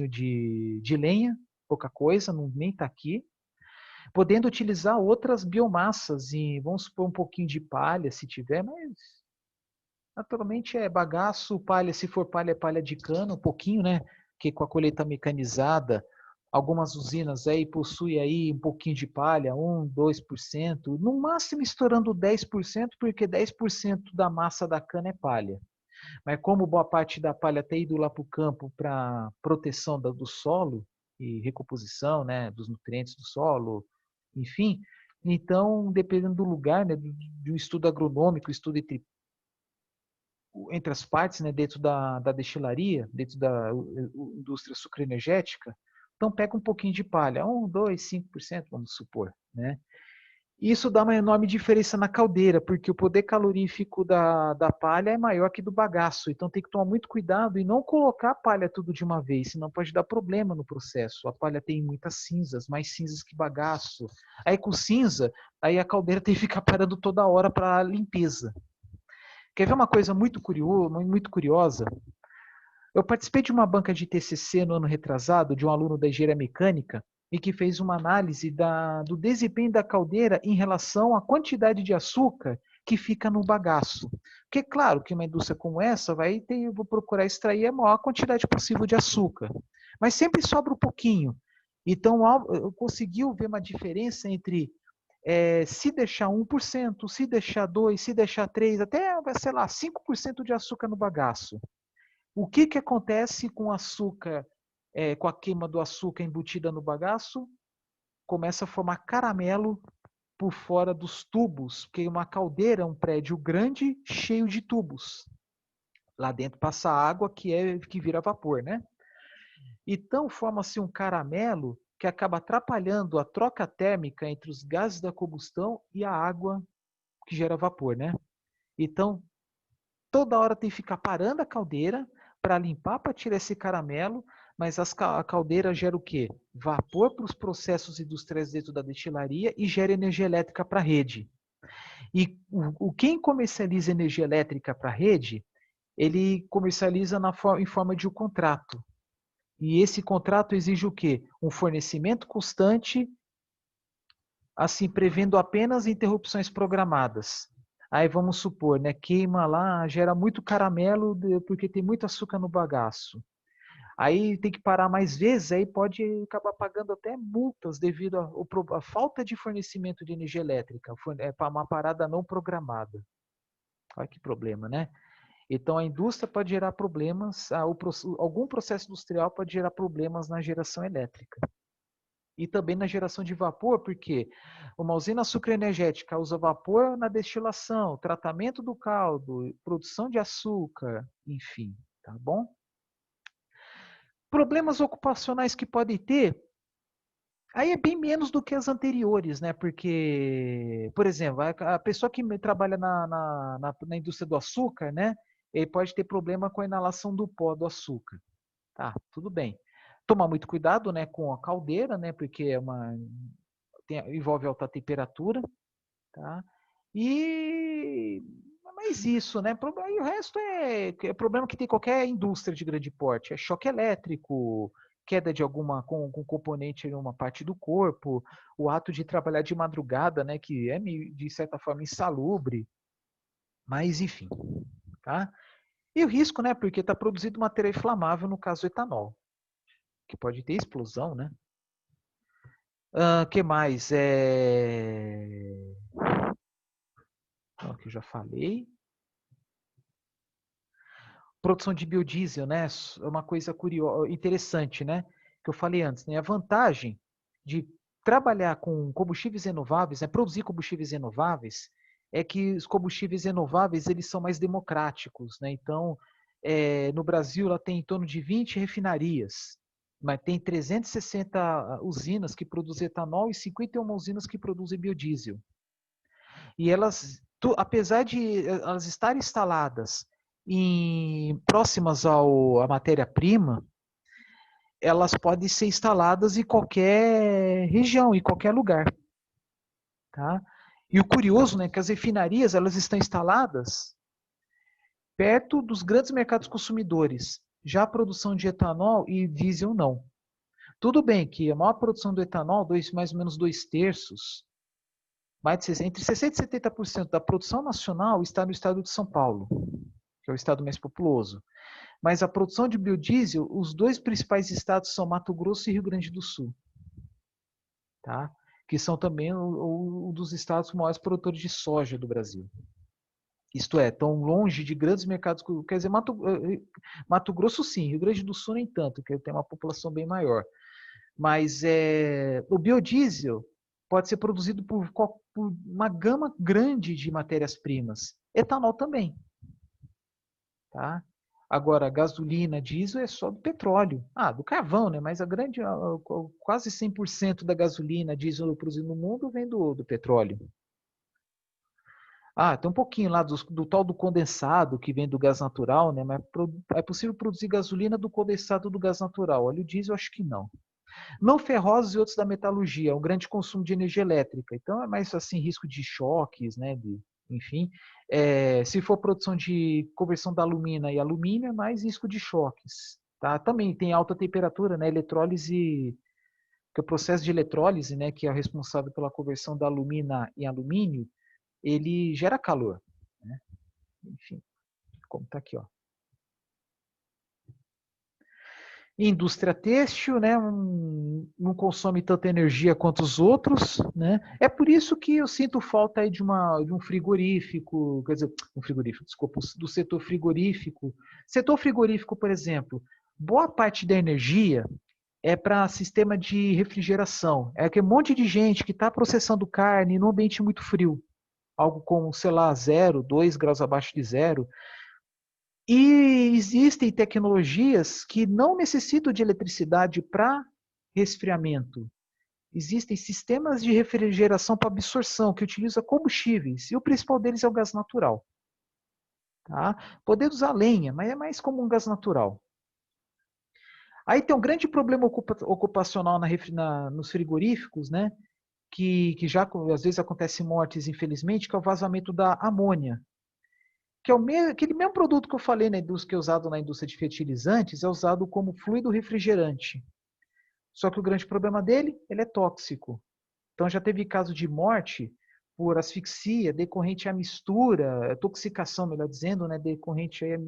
de lenha, pouca coisa, não, nem está aqui. Podendo utilizar outras biomassas, e vamos supor um pouquinho de palha, se tiver, mas naturalmente é bagaço, palha, se for palha, é palha de cana, um pouquinho, né? Que com a colheita mecanizada, algumas usinas aí possuem aí um pouquinho de palha, 1, 2%, no máximo estourando 10%, porque 10% da massa da cana é palha. Mas como boa parte da palha tem ido lá para o campo para proteção do solo e recomposição, né, dos nutrientes do solo, enfim, então, dependendo do lugar, né, de um estudo agronômico, estudo entre as partes, né, dentro da destilaria, dentro da indústria sucroenergética, então pega um pouquinho de palha, 1, 2, 5%, vamos supor, né? Isso dá uma enorme diferença na caldeira, porque o poder calorífico da palha é maior que do bagaço. Então tem que tomar muito cuidado e não colocar a palha tudo de uma vez, senão pode dar problema no processo. A palha tem muitas cinzas, mais cinzas que bagaço. Aí com cinza, aí a caldeira tem que ficar parando toda hora para limpeza. Quer ver uma coisa muito curiosa? Eu participei de uma banca de TCC no ano retrasado, de um aluno da engenharia mecânica, e que fez uma análise do desempenho da caldeira em relação à quantidade de açúcar que fica no bagaço. Porque, claro, que uma indústria como essa vou procurar extrair a maior quantidade possível de açúcar. Mas sempre sobra um pouquinho. Então, eu conseguiu ver uma diferença entre se deixar 1%, se deixar 2%, se deixar 3%, até, sei lá, 5% de açúcar no bagaço. O que acontece com o açúcar, com a queima do açúcar embutida no bagaço? Começa a formar caramelo por fora dos tubos, porque uma caldeira é um prédio grande cheio de tubos. Lá dentro passa água que vira vapor, né? Então forma-se um caramelo que acaba atrapalhando a troca térmica entre os gases da combustão e a água que gera vapor, né? Então toda hora tem que ficar parando a caldeira para limpar, para tirar esse caramelo, mas a caldeira gera o quê? Vapor para os processos industriais dentro da destilaria e gera energia elétrica para a rede. E quem comercializa energia elétrica para a rede, ele comercializa em forma de um contrato. E esse contrato exige o quê? Um fornecimento constante, assim, prevendo apenas interrupções programadas. Aí vamos supor, né, queima lá, gera muito caramelo porque tem muito açúcar no bagaço. Aí tem que parar mais vezes, aí pode acabar pagando até multas devido à falta de fornecimento de energia elétrica, para uma parada não programada. Olha que problema, né? Então a indústria pode gerar problemas, algum processo industrial pode gerar problemas na geração elétrica. E também na geração de vapor, porque uma usina sucroenergética usa vapor na destilação, tratamento do caldo, produção de açúcar, enfim, tá bom? Problemas ocupacionais que podem ter, aí é bem menos do que as anteriores, né? Porque, por exemplo, a pessoa que trabalha na indústria do açúcar, né? Ele pode ter problema com a inalação do pó do açúcar. Tá, tudo bem. Tomar muito cuidado, né, com a caldeira, né? Porque envolve alta temperatura, tá? E mas isso, né? E o resto é problema que tem qualquer indústria de grande porte. É choque elétrico, queda de alguma com componente em uma parte do corpo, o ato de trabalhar de madrugada, né? Que é de certa forma insalubre. Mas enfim, tá? E o risco, né? Porque está produzido material inflamável, no caso etanol, que pode ter explosão, né? Que mais? Que eu já falei. Produção de biodiesel, né? É uma coisa curiosa, interessante, né? Que eu falei antes, né? A vantagem de trabalhar com combustíveis renováveis, né? Produzir combustíveis renováveis, é que os combustíveis renováveis eles são mais democráticos, né? Então, no Brasil, ela tem em torno de 20 refinarias, mas tem 360 usinas que produzem etanol e 51 usinas que produzem biodiesel. E elas, apesar de elas estarem instaladas próximas à matéria-prima, elas podem ser instaladas em qualquer região, em qualquer lugar. Tá? E o curioso, né, que as refinarias elas estão instaladas perto dos grandes mercados consumidores. Já a produção de etanol e diesel não. Tudo bem que a maior produção do etanol, mais ou menos 2/3, entre 60% e 70% da produção nacional está no estado de São Paulo, que é o estado mais populoso. Mas a produção de biodiesel, os dois principais estados são Mato Grosso e Rio Grande do Sul, tá? Que são também um dos estados maiores produtores de soja do Brasil. Isto é, tão longe de grandes mercados, quer dizer, Mato Grosso sim, Rio Grande do Sul nem tanto, que tem uma população bem maior. Mas o biodiesel pode ser produzido por uma gama grande de matérias-primas. Etanol também. Tá? Agora, gasolina, diesel é só do petróleo. Do carvão, né? Mas quase 100% da gasolina, diesel produzido no mundo vem do petróleo. Tem um pouquinho lá do tal do condensado que vem do gás natural, né? Mas é possível produzir gasolina do condensado do gás natural. Óleo diesel, acho que não. Não ferrosos e outros da metalurgia, um grande consumo de energia elétrica. Então é mais assim risco de choques, né? Enfim, se for produção de conversão da alumina e alumínio, é mais risco de choques. Tá? Também tem alta temperatura, né? Eletrólise, que é o processo de eletrólise, né? Que é responsável pela conversão da alumina em alumínio, ele gera calor. Né? Enfim, como está aqui, ó. Indústria têxtil, né, não consome tanta energia quanto os outros, né? É por isso que eu sinto falta aí de um frigorífico, quer dizer, desculpa, do setor frigorífico. Setor frigorífico, por exemplo, boa parte da energia é para sistema de refrigeração. É aquele monte de gente que está processando carne num ambiente muito frio, algo como, sei lá, 0, 2 graus abaixo de zero. E existem tecnologias que não necessitam de eletricidade para resfriamento. Existem sistemas de refrigeração para absorção que utilizam combustíveis, e o principal deles é o gás natural. Tá? Poder usar lenha, mas é mais como um gás natural. Aí tem um grande problema ocupacional nos frigoríficos, né? que já às vezes acontecem mortes, infelizmente, que é o vazamento da amônia, que é aquele mesmo produto que eu falei na indústria, que é usado na indústria de fertilizantes, é usado como fluido refrigerante. Só que o grande problema dele, ele é tóxico. Então já teve caso de morte por asfixia decorrente à mistura, toxicação, melhor dizendo, né, decorrente à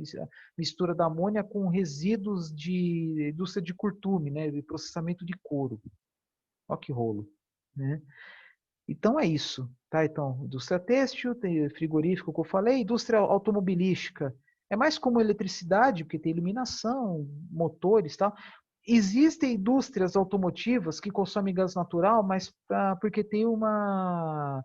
mistura da amônia com resíduos de indústria de curtume, né, de processamento de couro. Olha que rolo, né? Então é isso, tá? Então, indústria têxtil, tem frigorífico que eu falei, indústria automobilística. É mais como eletricidade, porque tem iluminação, motores, tal. Existem indústrias automotivas que consomem gás natural, mas porque tem uma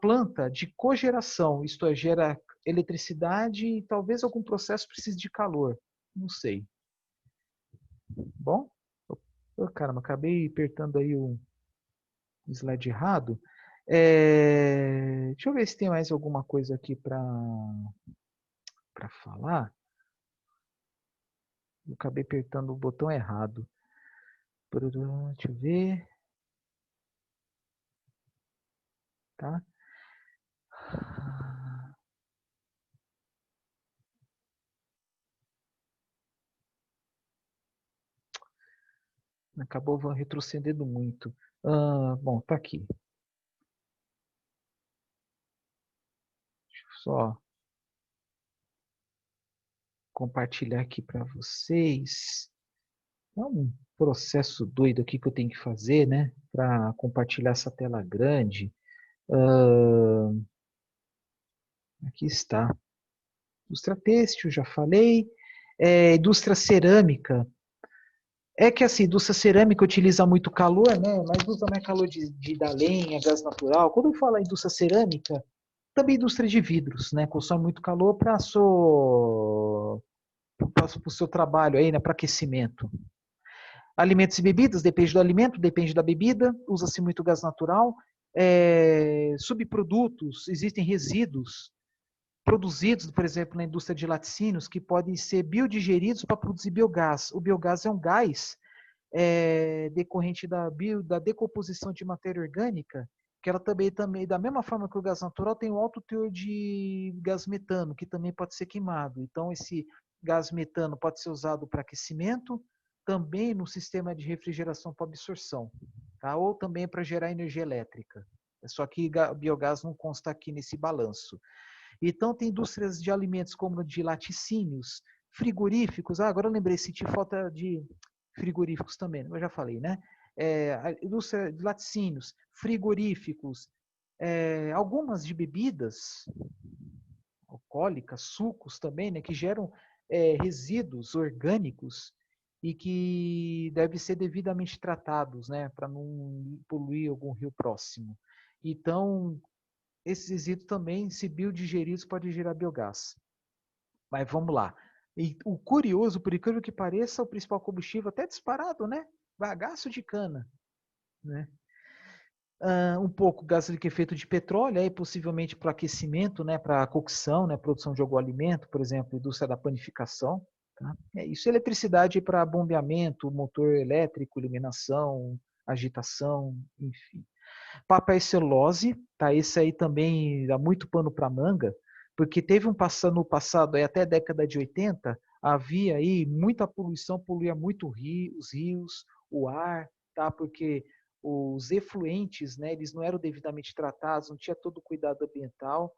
planta de cogeração, isto é, gera eletricidade e talvez algum processo precise de calor. Não sei. Bom? Oh, caramba, acabei apertando aí o slide errado. Deixa eu ver se tem mais alguma coisa aqui para falar. Eu acabei apertando o botão errado. Deixa eu ver. Tá? Acabou retrocedendo muito. Bom, tá aqui. Deixa eu só compartilhar aqui para vocês. É um processo doido aqui que eu tenho que fazer, né? Para compartilhar essa tela grande. Aqui está. Indústria têxtil, já falei. Indústria cerâmica. É que assim, indústria cerâmica utiliza muito calor, né? Mas usa mais calor da lenha, gás natural. Quando eu falo indústria cerâmica, também indústria de vidros, né? Consome muito calor para o seu trabalho aí, né? Para aquecimento. Alimentos e bebidas, depende do alimento, depende da bebida, usa-se muito gás natural. Subprodutos, existem resíduos produzidos, por exemplo, na indústria de laticínios, que podem ser biodigeridos para produzir biogás. O biogás é um gás decorrente da decomposição de matéria orgânica, que ela também, da mesma forma que o gás natural, tem um alto teor de gás metano, que também pode ser queimado. Então, esse gás metano pode ser usado para aquecimento, também no sistema de refrigeração para absorção, tá? Ou também para gerar energia elétrica. Só que o biogás não consta aqui nesse balanço. Então, tem indústrias de alimentos como de laticínios, frigoríficos. Agora eu lembrei, senti falta de frigoríficos também, eu já falei, né? A indústria de laticínios, frigoríficos, algumas de bebidas alcoólicas, sucos também, né? Que geram resíduos orgânicos e que devem ser devidamente tratados, né? Para não poluir algum rio próximo. Então, esses resíduos também, se biodigeridos, podem gerar biogás. Mas vamos lá. E o curioso, por incrível que pareça, o principal combustível até disparado, né? Bagaço de cana, né? Um pouco gás de efeito de petróleo, aí possivelmente para aquecimento, né? Para cocção, né? Produção de algum alimento, por exemplo, indústria da panificação. Tá? Isso, eletricidade para bombeamento, motor elétrico, iluminação, agitação, enfim. Papel e celulose, tá? Esse aí também dá muito pano para manga, porque teve no passado, aí até a década de 80, havia aí muita poluição, poluía muito os rios, o ar, tá? Porque os efluentes, né, eles não eram devidamente tratados, não tinha todo o cuidado ambiental.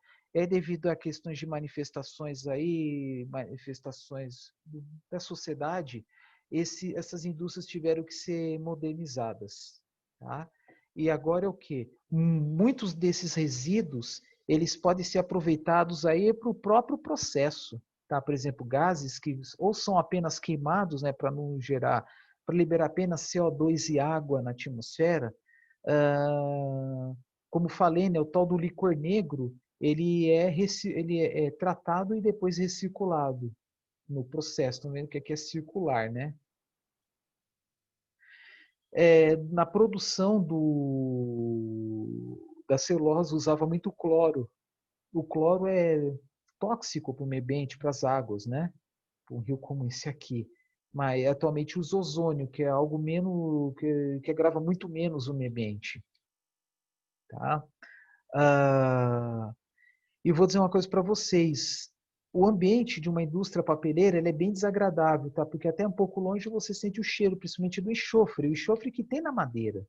Devido a questões de manifestações da sociedade, essas indústrias tiveram que ser modernizadas, tá? E agora é o quê? Muitos desses resíduos, eles podem ser aproveitados aí para o próprio processo, tá? Por exemplo, gases que ou são apenas queimados, né, para não gerar, para liberar apenas CO2 e água na atmosfera. Como falei, né, o tal do licor negro, ele é tratado e depois recirculado no processo. Estão vendo que aqui é circular, né? Na produção da celulose usava muito cloro. O cloro é tóxico para o meio ambiente, para as águas, né? Para um rio como esse aqui. Mas atualmente usa ozônio, que é algo menos, que agrava muito menos o meio ambiente. tá? Ah, e vou dizer uma coisa para vocês. O ambiente de uma indústria papeleira ele é bem desagradável, tá? Porque até um pouco longe você sente o cheiro, principalmente do enxofre, o enxofre que tem na madeira,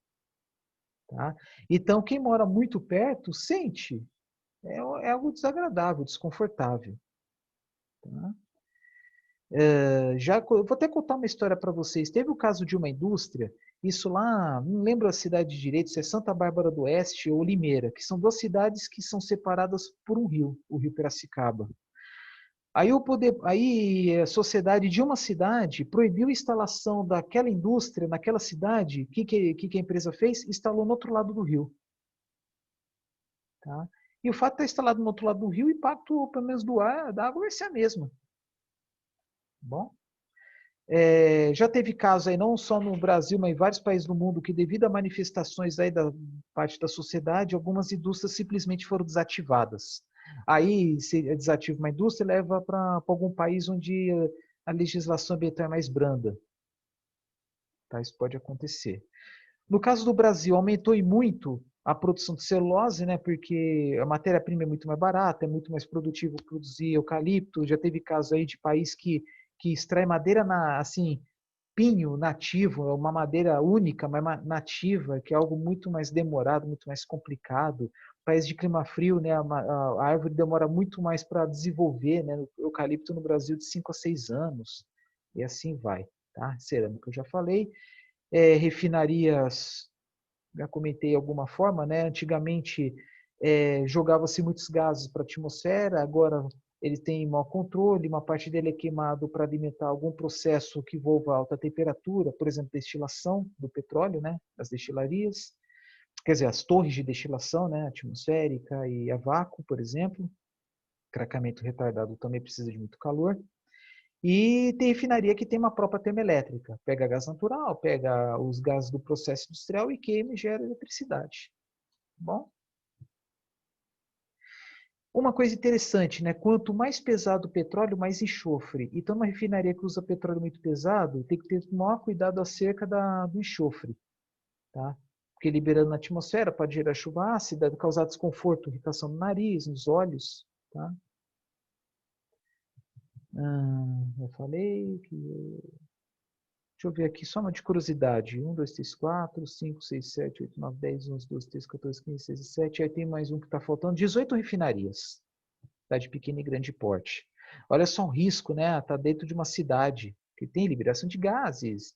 tá? Então, quem mora muito perto sente. É algo desagradável, desconfortável, tá? Eu vou até contar uma história para vocês. Teve o caso de uma indústria, isso lá, não lembro a cidade direito, se é Santa Bárbara do Oeste ou Limeira, que são duas cidades que são separadas por um rio, o Rio Piracicaba. Aí a sociedade de uma cidade proibiu a instalação daquela indústria naquela cidade. O que a empresa fez? Instalou no outro lado do rio. Tá? E o fato de estar instalado no outro lado do rio, o impacto, pelo menos do ar, da água vai ser a mesma. Bom, já teve casos aí, não só no Brasil, mas em vários países do mundo, que devido a manifestações aí da parte da sociedade, algumas indústrias simplesmente foram desativadas. Aí, se desativa uma indústria, leva para algum país onde a legislação ambiental é mais branda. Tá? Isso pode acontecer. No caso do Brasil, aumentou e muito a produção de celulose, né? Porque a matéria-prima é muito mais barata, é muito mais produtivo produzir eucalipto. Já teve caso aí de país que extrai madeira assim, pinho nativo, é uma madeira única, mas nativa, que é algo muito mais demorado, muito mais complicado. País de clima frio, né? A árvore demora muito mais para desenvolver, né? O eucalipto no Brasil de 5 a 6 anos. E assim vai, tá? Cerâmica eu já falei. Refinarias já comentei de alguma forma, né? Antigamente jogava-se muitos gases para a atmosfera, agora ele tem mau controle, uma parte dele é queimado para alimentar algum processo que envolva alta temperatura, por exemplo, destilação do petróleo, né? As destilarias, quer dizer, as torres de destilação, né? Atmosférica e a vácuo, por exemplo. Cracamento retardado também precisa de muito calor. E tem refinaria que tem uma própria termoelétrica. Pega gás natural, pega os gases do processo industrial e queima e gera eletricidade. Bom, uma coisa interessante, né? Quanto mais pesado o petróleo, mais enxofre. Então, uma refinaria que usa petróleo muito pesado tem que ter o maior cuidado acerca do enxofre, tá? Porque liberando na atmosfera pode gerar chuva ácida, causar desconforto, irritação no nariz, nos olhos, tá? Eu falei que deixa eu ver aqui, só uma de curiosidade. 1, 2, 3, 4, 5, 6, 7, 8, 9, 10, 11, 12, 13, 14, 15, 16, 17. Aí tem mais um que está faltando. 18 refinarias. Cidade pequena e grande porte. Olha só um risco, né? Está dentro de uma cidade que tem liberação de gases.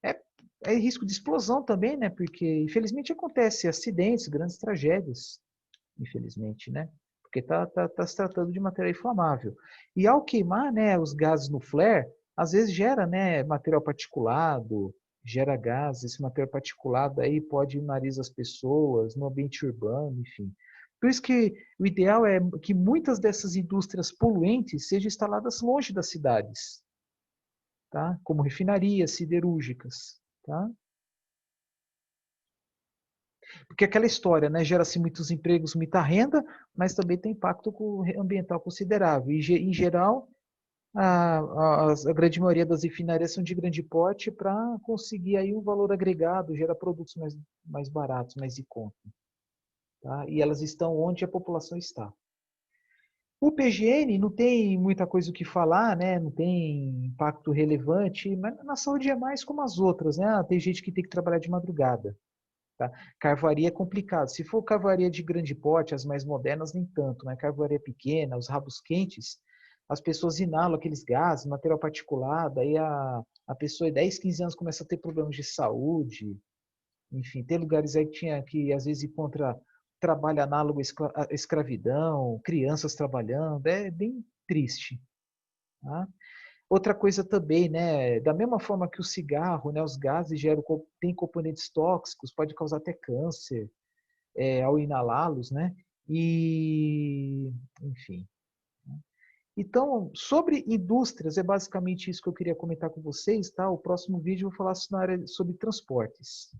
É, é risco de explosão também, né? Porque, infelizmente, acontece acidentes, grandes tragédias. Infelizmente, né? Porque tá se tratando de material inflamável. E ao queimar, né, os gases no flare, às vezes gera, né, material particulado, gera gases, esse material particulado aí pode ir no nariz das pessoas, no ambiente urbano, enfim. Por isso que o ideal é que muitas dessas indústrias poluentes sejam instaladas longe das cidades, tá? Como refinarias siderúrgicas, tá? Porque aquela história, né, gera-se muitos empregos, muita renda, mas também tem impacto ambiental considerável. E, em geral, a grande maioria das refinarias são de grande porte para conseguir aí um valor agregado, gerar produtos mais baratos, mais em conta. Tá? E elas estão onde a população está. O PGN não tem muita coisa o que falar, né? Não tem impacto relevante, mas na saúde é mais como as outras, né? Tem gente que tem que trabalhar de madrugada. Tá? Carvoaria é complicado. Se for carvoaria de grande porte, as mais modernas, nem tanto. Né? Carvoaria pequena, os rabos quentes, as pessoas inalam aqueles gases, material particulado, aí a pessoa de 10, 15 anos começa a ter problemas de saúde. Enfim, tem lugares aí que às vezes encontra trabalho análogo à escravidão, crianças trabalhando, é bem triste. Tá? Outra coisa também, né, da mesma forma que o cigarro, né, os gases têm componentes tóxicos, pode causar até câncer ao inalá-los, né? E, enfim. Então, sobre indústrias, é basicamente isso que eu queria comentar com vocês, tá? O próximo vídeo eu vou falar sobre transportes.